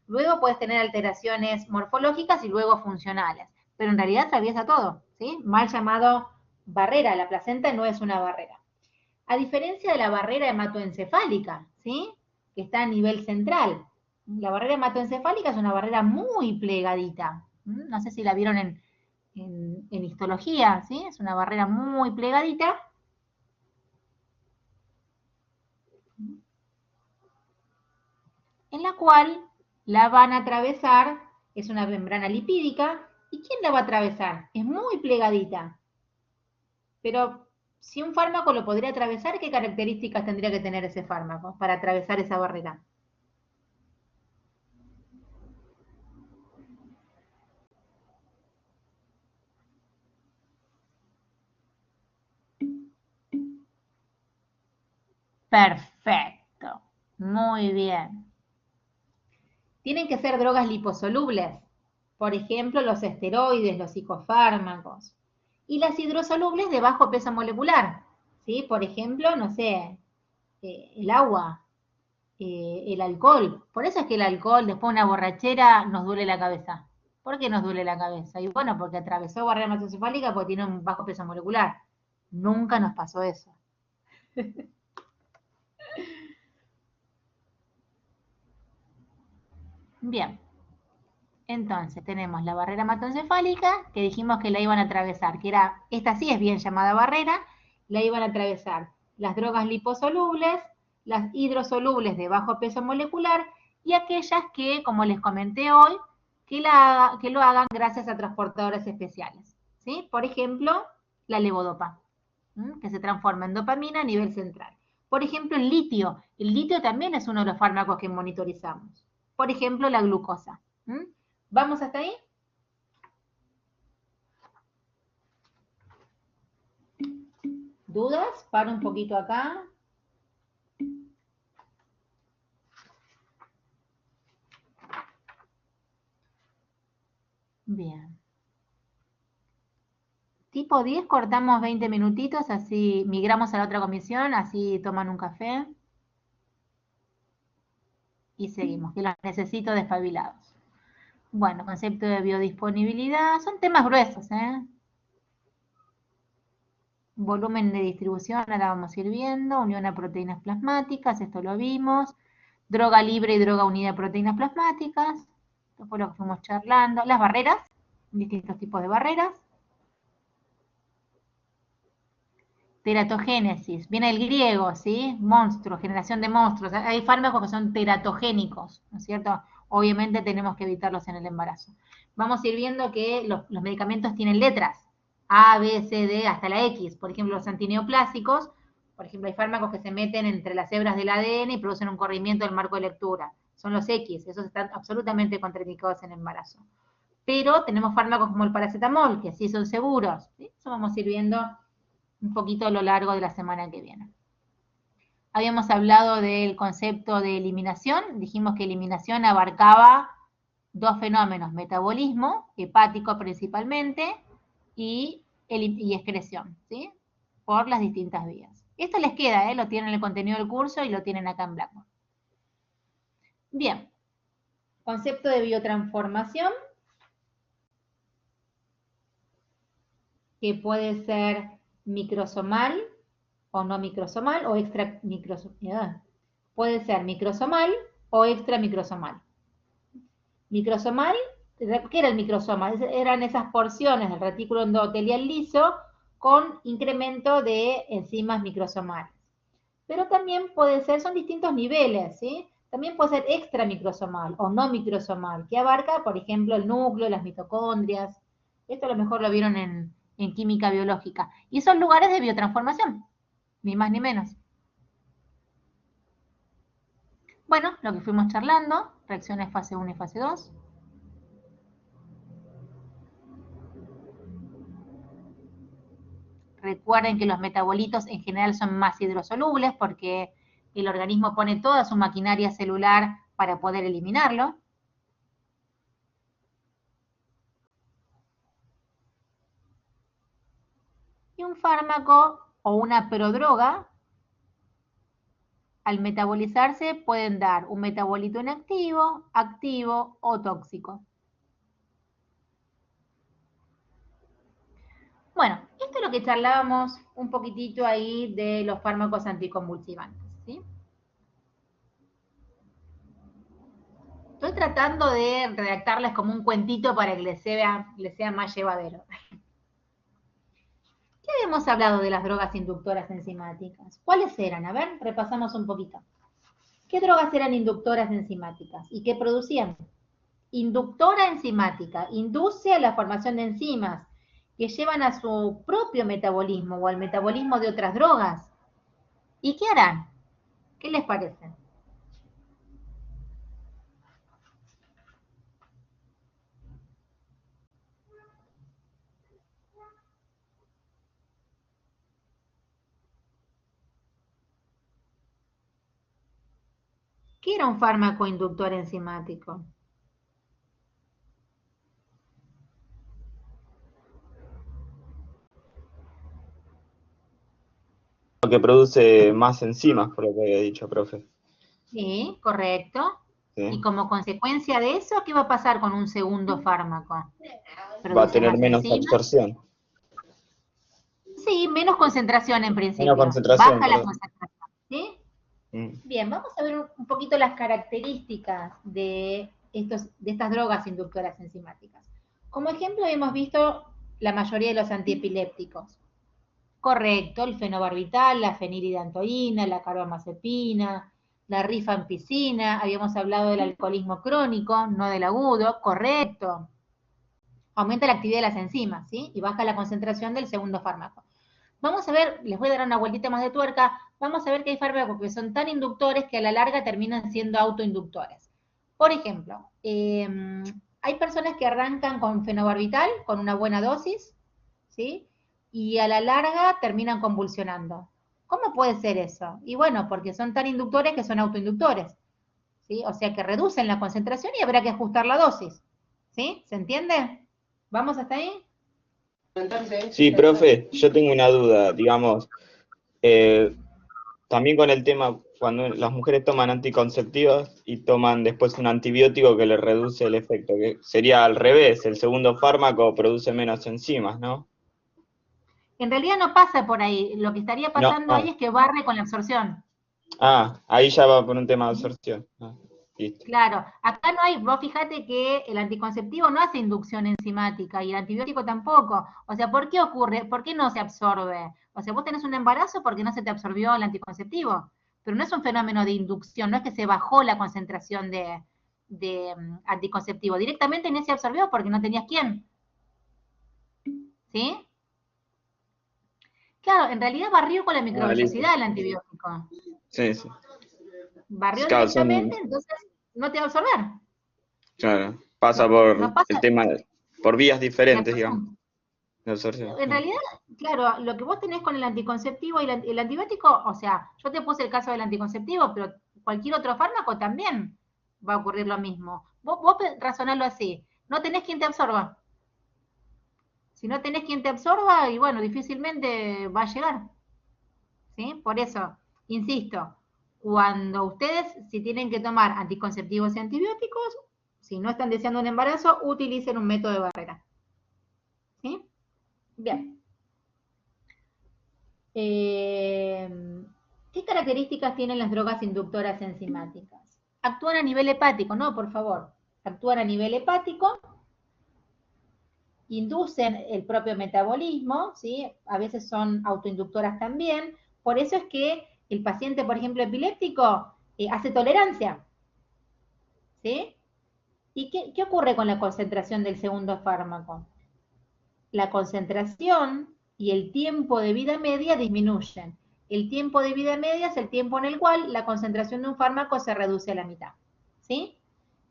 Speaker 1: Luego puedes tener alteraciones morfológicas y luego funcionales, pero en realidad atraviesa todo, ¿sí? Mal llamado barrera, la placenta no es una barrera. A diferencia de la barrera hematoencefálica, ¿sí? Que está a nivel central. La barrera hematoencefálica es una barrera muy plegadita. No sé si la vieron en histología, ¿sí? Es una barrera muy plegadita. En la cual la van a atravesar, es una membrana lipídica. ¿Y quién la va a atravesar? Es muy plegadita. Pero si un fármaco lo podría atravesar, ¿qué características tendría que tener ese fármaco para atravesar esa barrera? Perfecto, muy bien. Tienen que ser drogas liposolubles, por ejemplo, los esteroides, los psicofármacos. Y las hidrosolubles de bajo peso molecular, ¿sí? Por ejemplo, no sé, el agua, el alcohol. Por eso es que el alcohol, después de una borrachera, nos duele la cabeza. ¿Por qué nos duele la cabeza? Y bueno, porque atravesó barrera hematoencefálica porque tiene un bajo peso molecular. Nunca nos pasó eso. Bien. Entonces tenemos la barrera hematoencefálica, que dijimos que la iban a atravesar, que era, esta sí es bien llamada barrera, la iban a atravesar las drogas liposolubles, las hidrosolubles de bajo peso molecular y aquellas que, como les comenté hoy, que lo hagan gracias a transportadores especiales. ¿Sí? Por ejemplo, la levodopa, que se transforma en dopamina a nivel central. Por ejemplo, el litio también es uno de los fármacos que monitorizamos. Por ejemplo, la glucosa. ¿Vamos hasta ahí? ¿Dudas? Paro un poquito acá. Bien. Tipo 10, cortamos 20 minutitos, así migramos a la otra comisión, así toman un café. Y seguimos, que los necesito despabilados. Bueno, concepto de biodisponibilidad, son temas gruesos, ¿eh? Volumen de distribución, ahora vamos a ir viendo, unión a proteínas plasmáticas, esto lo vimos, droga libre y droga unida a proteínas plasmáticas, esto fue lo que fuimos charlando, las barreras, distintos tipos de barreras. Teratogénesis, viene el griego, ¿sí? Monstruo, generación de monstruos. Hay fármacos que son teratogénicos, ¿no es cierto? Obviamente tenemos que evitarlos en el embarazo. Vamos a ir viendo que los medicamentos tienen letras, A, B, C, D, hasta la X. Por ejemplo, los antineoplásicos, por ejemplo, hay fármacos que se meten entre las hebras del ADN y producen un corrimiento del marco de lectura. Son los X, esos están absolutamente contraindicados en embarazo. Pero tenemos fármacos como el paracetamol, que sí son seguros, ¿sí? Eso vamos a ir viendo un poquito a lo largo de la semana que viene. Habíamos hablado del concepto de eliminación, dijimos que eliminación abarcaba dos fenómenos, metabolismo, hepático principalmente, y excreción, ¿sí? Por las distintas vías. Esto les queda, lo tienen en el contenido del curso y lo tienen acá en Blackboard. Bien, concepto de biotransformación, que puede ser microsomal o no microsomal o extra microsomal. Puede ser microsomal o extra microsomal. Microsomal, ¿qué era el microsoma? Eran esas porciones del retículo endotelial liso con incremento de enzimas microsomales. Pero también puede ser, son distintos niveles, ¿sí? También puede ser extra microsomal o no microsomal, que abarca, por ejemplo, el núcleo, las mitocondrias. Esto a lo mejor lo vieron en química biológica. Y son lugares de biotransformación, ni más ni menos. Bueno, lo que fuimos charlando, reacciones fase 1 y fase 2. Recuerden que los metabolitos en general son más hidrosolubles porque el organismo pone toda su maquinaria celular para poder eliminarlo. Y un fármaco o una prodroga, al metabolizarse pueden dar un metabolito inactivo, activo o tóxico. Bueno, esto es lo que charlábamos un poquitito ahí de los fármacos anticonvulsivantes, ¿sí? Estoy tratando de redactarles como un cuentito para que les sea más llevadero. ¿Qué habíamos hablado de las drogas inductoras enzimáticas? ¿Cuáles eran? A ver, repasamos un poquito. ¿Qué drogas eran inductoras enzimáticas y qué producían? Inductora enzimática, induce a la formación de enzimas que llevan a su propio metabolismo o al metabolismo de otras drogas. ¿Y qué harán? ¿Qué les parece? ¿Qué era un fármaco inductor enzimático?
Speaker 2: Que produce más enzimas, por lo que había dicho, profe.
Speaker 1: Sí, correcto.
Speaker 2: ¿Sí?
Speaker 1: Y como consecuencia de eso, ¿qué va a pasar con un segundo fármaco?
Speaker 2: Va a tener
Speaker 1: más
Speaker 2: menos
Speaker 1: enzimas.
Speaker 2: absorción.
Speaker 1: Sí, menos concentración en principio.
Speaker 2: Menos concentración.
Speaker 1: Baja la concentración, ¿sí?
Speaker 2: Mm.
Speaker 1: Bien, vamos a ver un poquito las características de estas drogas inductoras enzimáticas. Como ejemplo, hemos visto la mayoría de los antiepilépticos. Correcto, el fenobarbital, la fenilidantoína, la carbamazepina, la rifampicina, habíamos hablado del alcoholismo crónico, no del agudo, correcto. Aumenta la actividad de las enzimas, ¿sí? Y baja la concentración del segundo fármaco. Vamos a ver, les voy a dar una vueltita más de tuerca, vamos a ver que hay fármacos que son tan inductores que a la larga terminan siendo autoinductores. Por ejemplo, hay personas que arrancan con fenobarbital, con una buena dosis, ¿sí? Y a la larga terminan convulsionando. ¿Cómo puede ser eso? Y bueno, porque son tan inductores que son autoinductores, ¿sí? O sea que reducen la concentración y habrá que ajustar la dosis, ¿sí? ¿Se entiende? ¿Vamos hasta ahí?
Speaker 2: Sí, profe, yo tengo una duda, digamos, también con el tema, cuando las mujeres toman anticonceptivos y toman después un antibiótico que les reduce el efecto, que sería al revés, el segundo fármaco produce menos enzimas, ¿no?
Speaker 1: En realidad no pasa por ahí, lo que estaría pasando ahí es que barre con la absorción.
Speaker 2: Ahí ya va por un tema de absorción. Listo.
Speaker 1: Claro, acá no hay, vos fíjate que el anticonceptivo no hace inducción enzimática y el antibiótico tampoco. O sea, ¿por qué ocurre? ¿Por qué no se absorbe? O sea, vos tenés un embarazo porque no se te absorbió el anticonceptivo, pero no es un fenómeno de inducción, no es que se bajó la concentración de anticonceptivo, directamente ni se absorbió porque no tenías quién. ¿Sí? Claro, en realidad barrió con la
Speaker 2: Ah, listo.
Speaker 1: microvellosidad el antibiótico.
Speaker 2: Sí, sí.
Speaker 1: Barrió
Speaker 2: Claro,
Speaker 1: directamente, entonces no te va a absorber.
Speaker 2: claro, pasa
Speaker 1: No,
Speaker 2: por
Speaker 1: no pasa
Speaker 2: el tema, por vías
Speaker 1: la
Speaker 2: diferentes, digamos,
Speaker 1: absorción.
Speaker 2: de absorción.
Speaker 1: En realidad, claro, lo que vos tenés con el anticonceptivo y el antibiótico, o sea, yo te puse el caso del anticonceptivo, pero cualquier otro fármaco también va a ocurrir lo mismo. Vos razonalo así, no tenés quien te absorba. Si no tenés quien te absorba, y bueno, difícilmente va a llegar. ¿Sí? Por eso, insisto, cuando ustedes, si tienen que tomar anticonceptivos y antibióticos, si no están deseando un embarazo, utilicen un método de barrera. ¿Sí? Bien. ¿Qué características tienen las drogas inductoras enzimáticas? Actúan a nivel hepático, no, por favor. Actúan a nivel hepático, inducen el propio metabolismo, ¿sí? A veces son autoinductoras también. Por eso es que el paciente, por ejemplo, epiléptico, hace tolerancia, ¿sí? ¿Y qué ocurre con la concentración del segundo fármaco? La concentración y el tiempo de vida media disminuyen. El tiempo de vida media es el tiempo en el cual la concentración de un fármaco se reduce a la mitad. ¿Sí?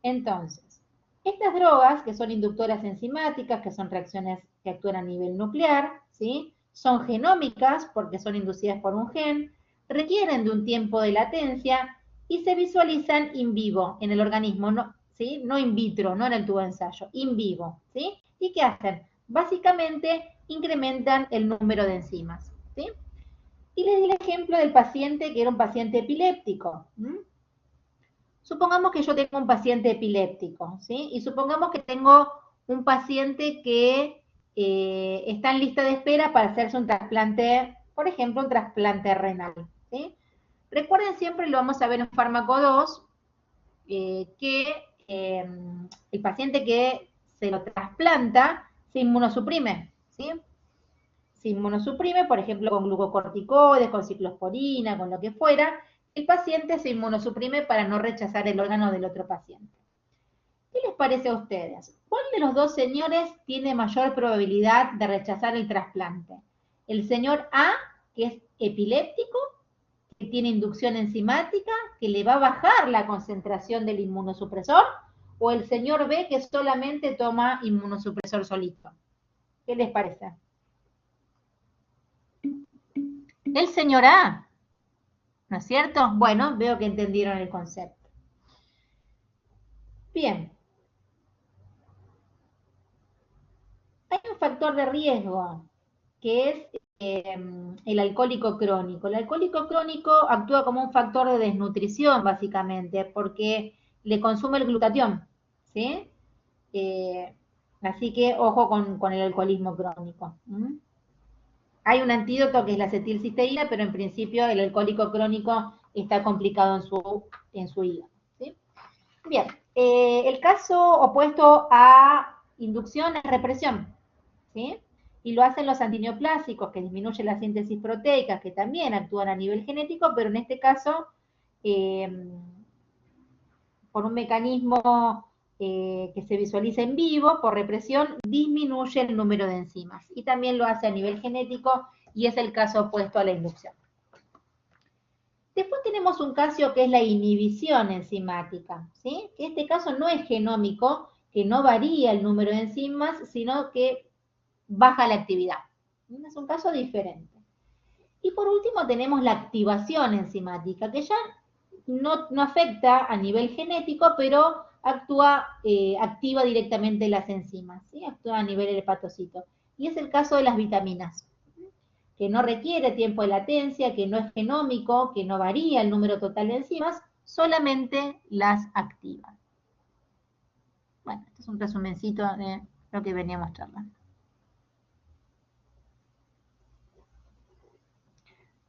Speaker 1: Entonces, estas drogas, que son inductoras enzimáticas, que son reacciones que actúan a nivel nuclear, ¿sí? Son genómicas porque son inducidas por un gen, requieren de un tiempo de latencia y se visualizan in vivo en el organismo, no, ¿sí? No in vitro, no en el tubo de ensayo, in vivo. ¿Sí? ¿Y qué hacen? Básicamente incrementan el número de enzimas. ¿Sí? Y les di el ejemplo del paciente que era un paciente epiléptico. Supongamos que yo tengo un paciente epiléptico, ¿sí? Y supongamos que tengo un paciente que está en lista de espera para hacerse un trasplante, por ejemplo, un trasplante renal, ¿sí? Recuerden siempre, lo vamos a ver en fármaco 2, que el paciente que se lo trasplanta se inmunosuprime, ¿sí? Se inmunosuprime, por ejemplo, con glucocorticoides, con ciclosporina, con lo que fuera, el paciente se inmunosuprime para no rechazar el órgano del otro paciente. ¿Qué les parece a ustedes? ¿Cuál de los dos señores tiene mayor probabilidad de rechazar el trasplante? ¿El señor A, que es epiléptico, que tiene inducción enzimática, que le va a bajar la concentración del inmunosupresor? ¿O el señor B, que solamente toma inmunosupresor solito? ¿Qué les parece? El señor A, ¿no es cierto? Bueno, veo que entendieron el concepto. Bien. Hay un factor de riesgo, que es el alcohólico crónico. El alcohólico crónico actúa como un factor de desnutrición, básicamente, porque le consume el glutatión, ¿sí? Así que ojo con el alcoholismo crónico. Hay un antídoto que es la acetilcisteína, pero en principio el alcohólico crónico está complicado en su hígado. ¿Sí? Bien, el caso opuesto a inducción es represión, ¿sí? Y lo hacen los antineoplásicos, que disminuyen la síntesis proteica, que también actúan a nivel genético, pero en este caso, por un mecanismo que se visualiza en vivo, por represión, disminuye el número de enzimas. Y también lo hace a nivel genético, y es el caso opuesto a la inducción. Después tenemos un caso que es la inhibición enzimática, ¿sí? Que este caso no es genómico, que no varía el número de enzimas, sino que baja la actividad. Es un caso diferente. Y por último tenemos la activación enzimática, que ya no afecta a nivel genético, pero activa directamente las enzimas, ¿sí? Actúa a nivel del hepatocito. Y es el caso de las vitaminas, que no requiere tiempo de latencia, que no es genómico, que no varía el número total de enzimas, solamente las activa. Bueno, este es un resumencito de lo que veníamos charlando.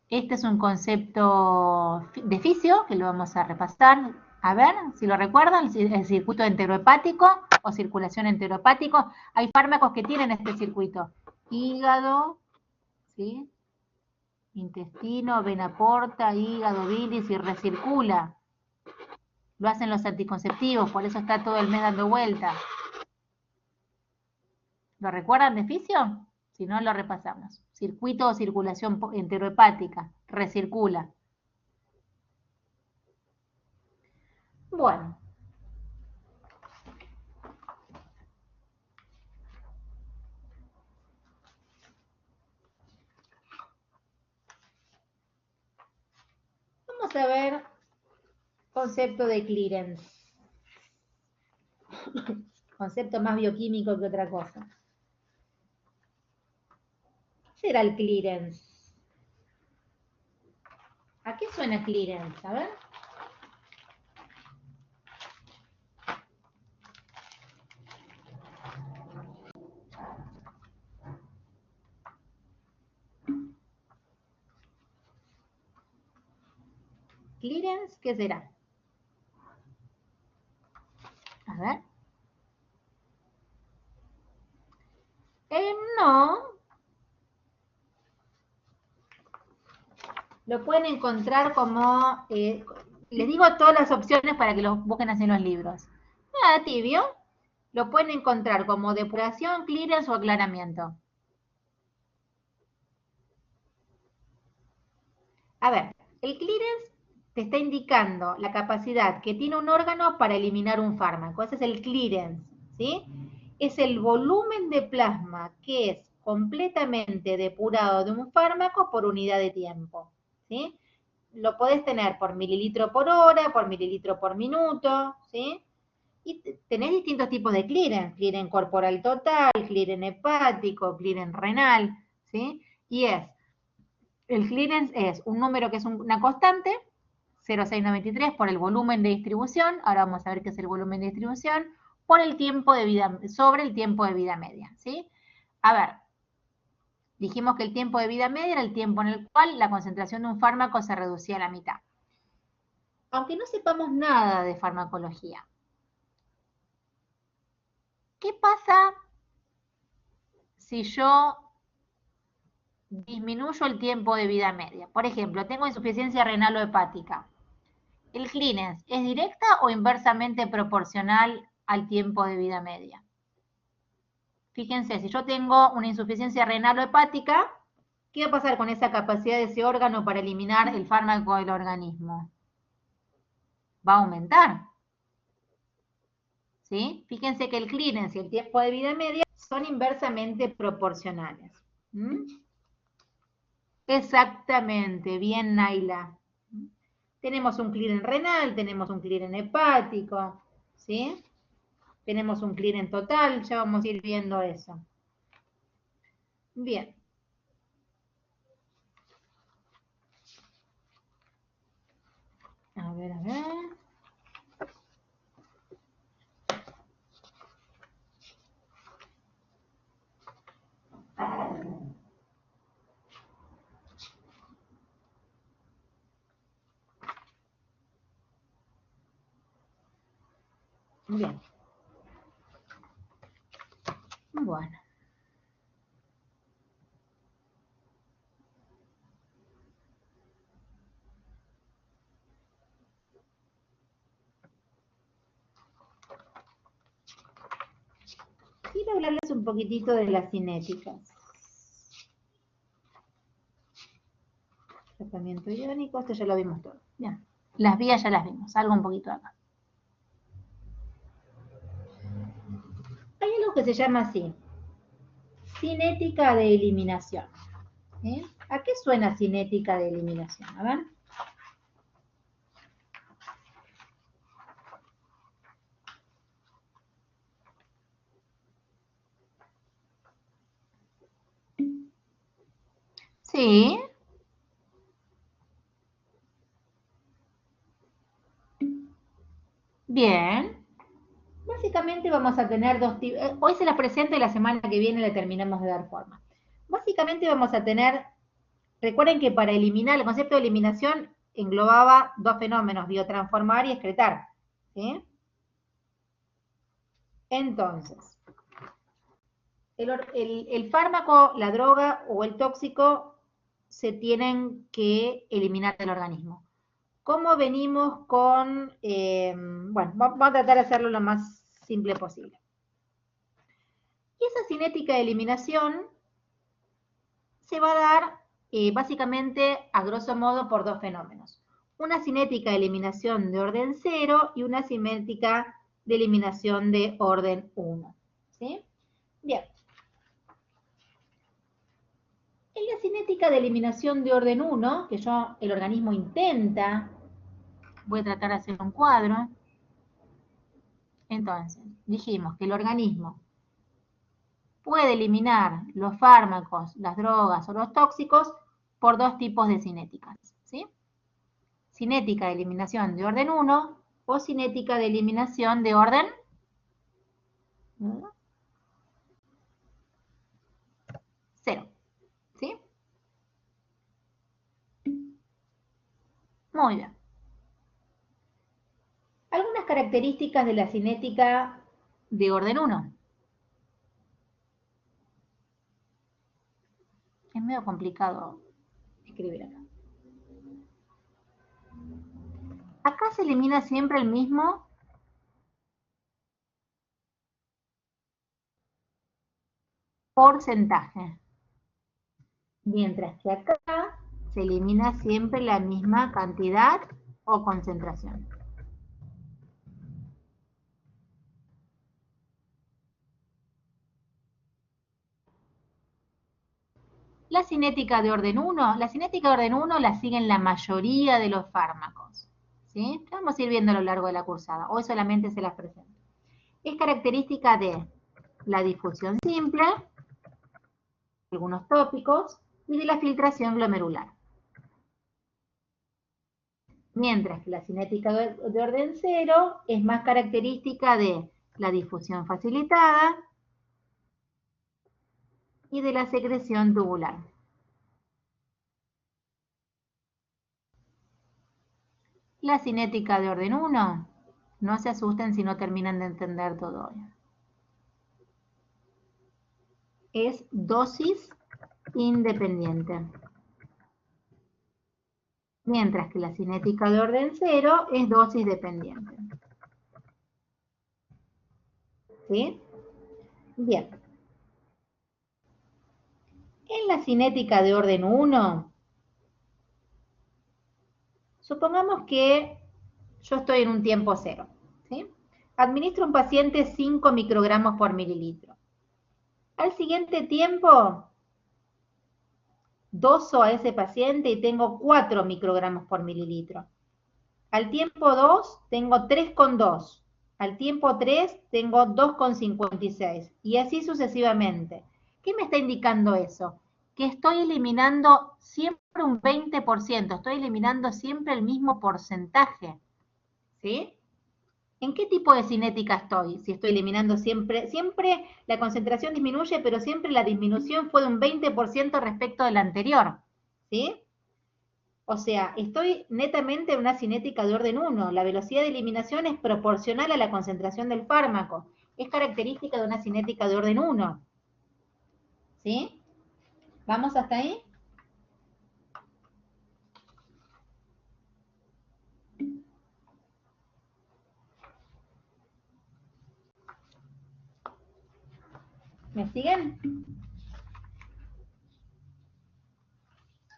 Speaker 1: Este es un concepto de fisio que lo vamos a repasar. A ver, si lo recuerdan, el circuito enterohepático o circulación enterohepático. Hay fármacos que tienen este circuito. Hígado, ¿sí? Intestino, vena porta, hígado, bilis y recircula. Lo hacen los anticonceptivos, por eso está todo el mes dando vuelta. ¿Lo recuerdan de fisio? Si no, lo repasamos. Circuito o circulación enterohepática, recircula. Bueno. Vamos a ver concepto de clearance. Concepto más bioquímico que otra cosa. ¿Qué será el clearance? ¿A qué suena clearance? A ver. Clearance, ¿qué será? A ver. No. Lo pueden encontrar como, les digo todas las opciones para que los busquen así en los libros. Nada tibio. Lo pueden encontrar como depuración, clearance o aclaramiento. A ver, el clearance te está indicando la capacidad que tiene un órgano para eliminar un fármaco. Ese es el clearance, ¿sí? Es el volumen de plasma que es completamente depurado de un fármaco por unidad de tiempo, ¿sí? Lo podés tener por mililitro por hora, por mililitro por minuto, ¿sí? Y tenés distintos tipos de clearance corporal total, clearance hepático, clearance renal, ¿sí? Y el clearance es un número que es una constante, 0,693 por el volumen de distribución, ahora vamos a ver qué es el volumen de distribución, por el tiempo de vida, sobre el tiempo de vida media, ¿sí? A ver, dijimos que el tiempo de vida media era el tiempo en el cual la concentración de un fármaco se reducía a la mitad. Aunque no sepamos nada de farmacología, ¿qué pasa si yo disminuyo el tiempo de vida media? Por ejemplo, tengo insuficiencia renal o hepática. ¿El clearance es directa o inversamente proporcional al tiempo de vida media? Fíjense, si yo tengo una insuficiencia renal o hepática, ¿qué va a pasar con esa capacidad de ese órgano para eliminar el fármaco del organismo? Va a aumentar. ¿Sí? Fíjense que el clearance y el tiempo de vida media son inversamente proporcionales. ¿Mm? Exactamente, bien, Naila. Tenemos un clearance renal, tenemos un clearance hepático, ¿sí? Tenemos un clearance total, ya vamos a ir viendo eso. Bien. A ver, a ver. Bien. Bueno. Quiero hablarles un poquitito de las cinéticas. Tratamiento iónico, esto ya lo vimos todo. Bien. Las vías ya las vimos, algo un poquito acá. Hay algo que se llama así, cinética de eliminación. ¿A qué suena cinética de eliminación? A ver. Sí. Bien. Básicamente vamos a tener dos tipos. Hoy se las presento y la semana que viene le terminamos de dar forma. Básicamente vamos a tener, recuerden que para eliminar, el concepto de eliminación englobaba dos fenómenos, biotransformar y excretar, ¿sí? Entonces, el fármaco, la droga o el tóxico se tienen que eliminar del organismo. ¿Cómo venimos con, bueno, vamos a tratar de hacerlo lo más simple posible. Y esa cinética de eliminación se va a dar básicamente, a grosso modo, por dos fenómenos. Una cinética de eliminación de orden 0 y una cinética de eliminación de orden 1. ¿Sí? Bien. En la cinética de eliminación de orden 1, que el organismo intenta, voy a tratar de hacer un cuadro. Entonces, dijimos que el organismo puede eliminar los fármacos, las drogas o los tóxicos por dos tipos de cinéticas, ¿sí? Cinética de eliminación de orden 1 o cinética de eliminación de orden 0, ¿sí? Muy bien. Algunas características de la cinética de orden 1. Es medio complicado escribir acá. Acá se elimina siempre el mismo porcentaje, mientras que acá se elimina siempre la misma cantidad o concentración. La cinética de orden 1, la siguen la mayoría de los fármacos, ¿sí? Vamos a ir viendo a lo largo de la cursada, hoy solamente se las presento. Es característica de la difusión simple, algunos tópicos, y de la filtración glomerular. Mientras que la cinética de orden 0 es más característica de la difusión facilitada y de la secreción tubular. La cinética de orden 1, no se asusten si no terminan de entender todo hoy. Es dosis independiente. Mientras que la cinética de orden 0 es dosis dependiente. ¿Sí? Bien. En la cinética de orden 1, supongamos que yo estoy en un tiempo 0. ¿Sí? Administro a un paciente 5 microgramos por mililitro. Al siguiente tiempo, doso a ese paciente y tengo 4 microgramos por mililitro. Al tiempo 2 tengo 3,2. Al tiempo 3 tengo 2,56. Y así sucesivamente. ¿Qué me está indicando eso? Que estoy eliminando siempre un 20%. Estoy eliminando siempre el mismo porcentaje. ¿Sí? ¿En qué tipo de cinética estoy? Si estoy eliminando siempre la concentración disminuye, pero siempre la disminución fue de un 20% respecto de la anterior, ¿sí? O sea, estoy netamente en una cinética de orden 1. La velocidad de eliminación es proporcional a la concentración del fármaco. Es característica de una cinética de orden 1. ¿Sí? ¿Vamos hasta ahí? ¿Me siguen?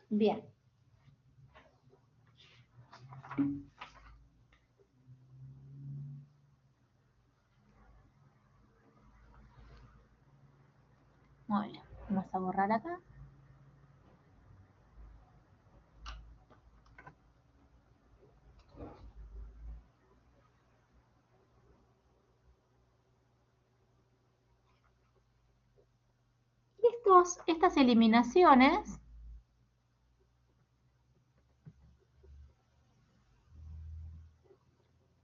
Speaker 1: Bien. Muy bien. Vamos a borrar acá. Estas eliminaciones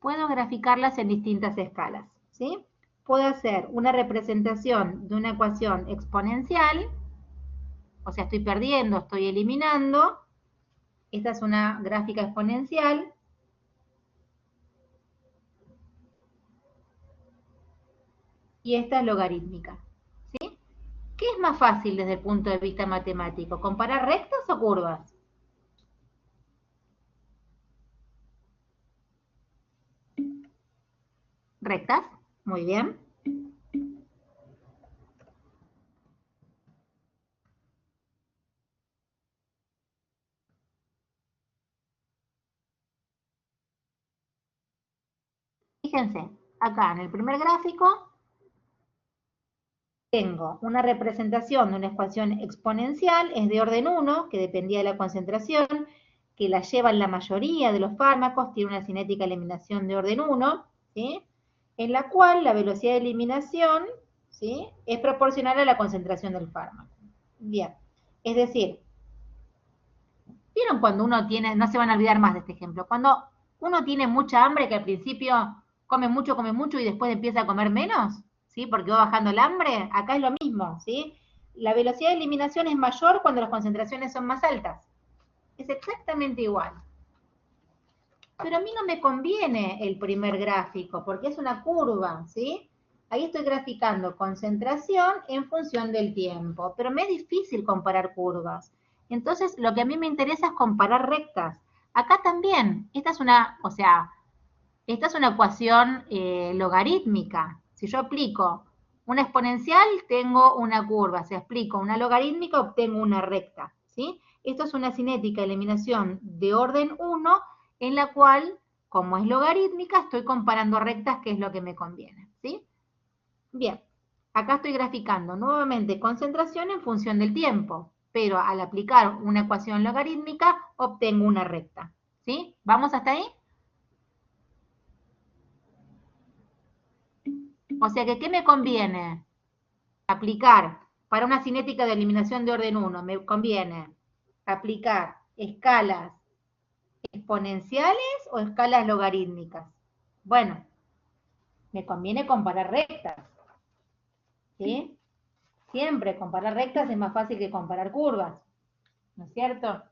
Speaker 1: puedo graficarlas en distintas escalas, ¿sí? Puedo hacer una representación de una ecuación exponencial, o sea, estoy perdiendo, estoy eliminando, Esta es una gráfica exponencial. Y esta es logarítmica. ¿Sí? ¿Qué es más fácil desde el punto de vista matemático? ¿Comparar rectas o curvas? Rectas, muy bien. Fíjense, acá en el primer gráfico tengo una representación de una ecuación exponencial, es de orden 1, que dependía de la concentración, que la llevan la mayoría de los fármacos, tiene una cinética de eliminación de orden 1, ¿sí? En la cual la velocidad de eliminación, ¿sí?, es proporcional a la concentración del fármaco. Bien, es decir, ¿vieron cuando uno tiene, no se van a olvidar más de este ejemplo, cuando uno tiene mucha hambre que al principio come mucho y después empieza a comer menos? ¿Sí? Porque va bajando el hambre. Acá es lo mismo, ¿sí? La velocidad de eliminación es mayor cuando las concentraciones son más altas. Es exactamente igual. Pero a mí no me conviene el primer gráfico, porque es una curva, ¿sí? Ahí estoy graficando concentración en función del tiempo, pero me es difícil comparar curvas. Entonces, lo que a mí me interesa es comparar rectas. Acá también, esta es una ecuación logarítmica. Si yo aplico una exponencial, tengo una curva. Si aplico una logarítmica, obtengo una recta, ¿sí? Esto es una cinética de eliminación de orden 1, en la cual, como es logarítmica, estoy comparando rectas, que es lo que me conviene, ¿sí? Bien, acá estoy graficando nuevamente concentración en función del tiempo, pero al aplicar una ecuación logarítmica, obtengo una recta, ¿sí? ¿Vamos hasta ahí? O sea que, ¿qué me conviene aplicar para una cinética de eliminación de orden 1? Me conviene aplicar escalas exponenciales o escalas logarítmicas. Bueno, me conviene comparar rectas, ¿sí? Siempre comparar rectas es más fácil que comparar curvas, ¿no es cierto?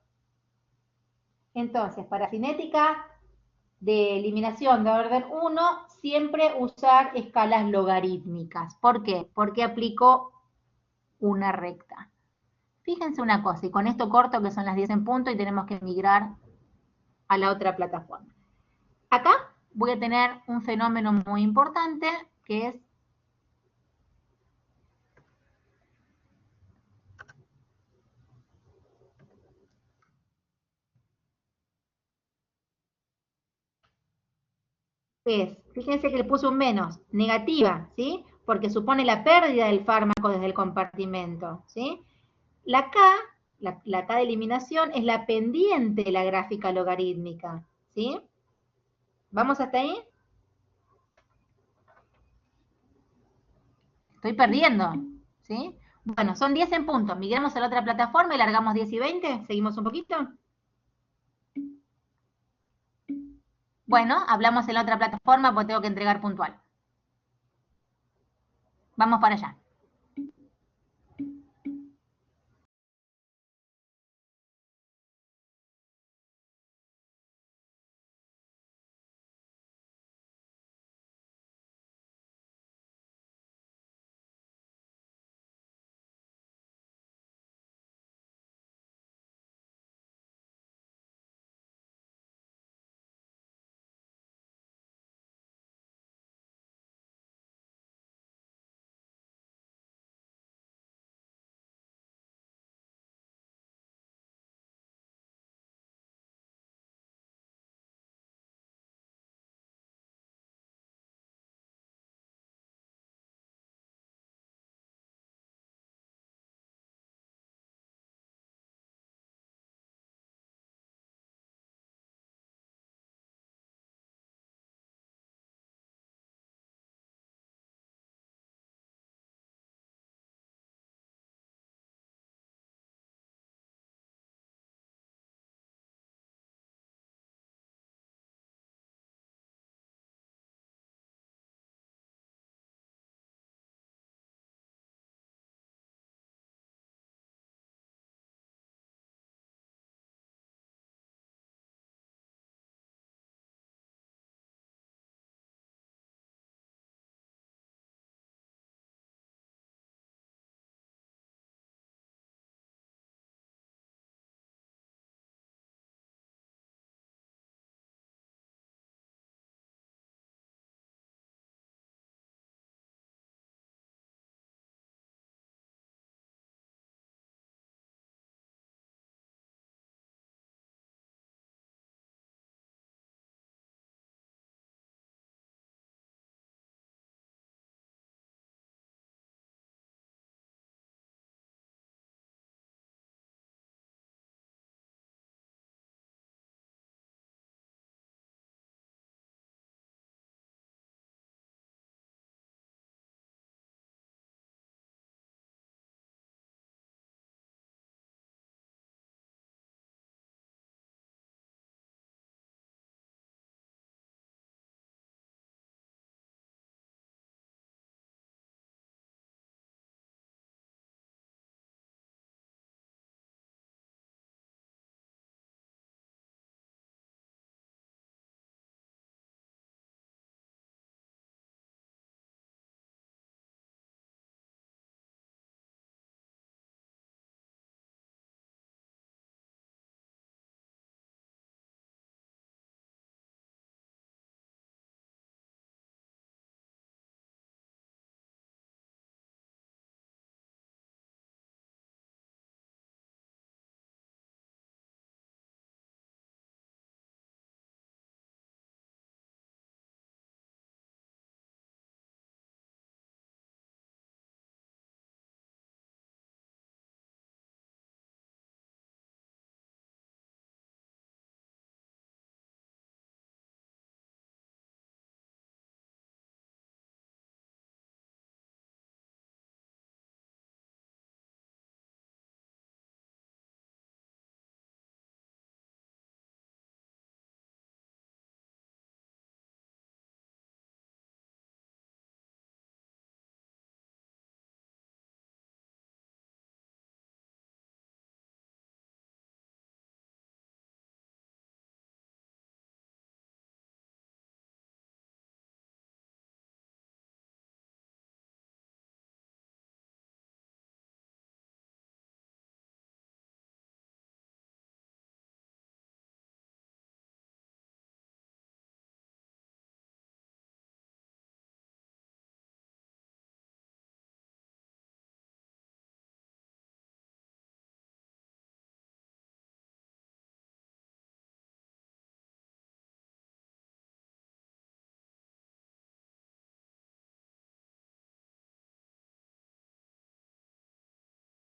Speaker 1: Entonces, para cinética de eliminación de orden 1, siempre usar escalas logarítmicas. ¿Por qué? Porque aplico una recta. Fíjense una cosa, y con esto corto, que son las 10 en punto, y tenemos que migrar a la otra plataforma. Acá voy a tener un fenómeno muy importante, que es fíjense que le puse un menos, negativa, ¿sí? Porque supone la pérdida del fármaco desde el compartimento, ¿sí? La K, la K de eliminación, es la pendiente de la gráfica logarítmica, ¿sí? ¿Vamos hasta ahí? Estoy perdiendo, ¿sí? Bueno, son 10 en punto. Migramos a la otra plataforma y largamos 10 y 20. ¿Seguimos un poquito? Bueno, hablamos en la otra plataforma porque tengo que entregar puntual. Vamos para allá.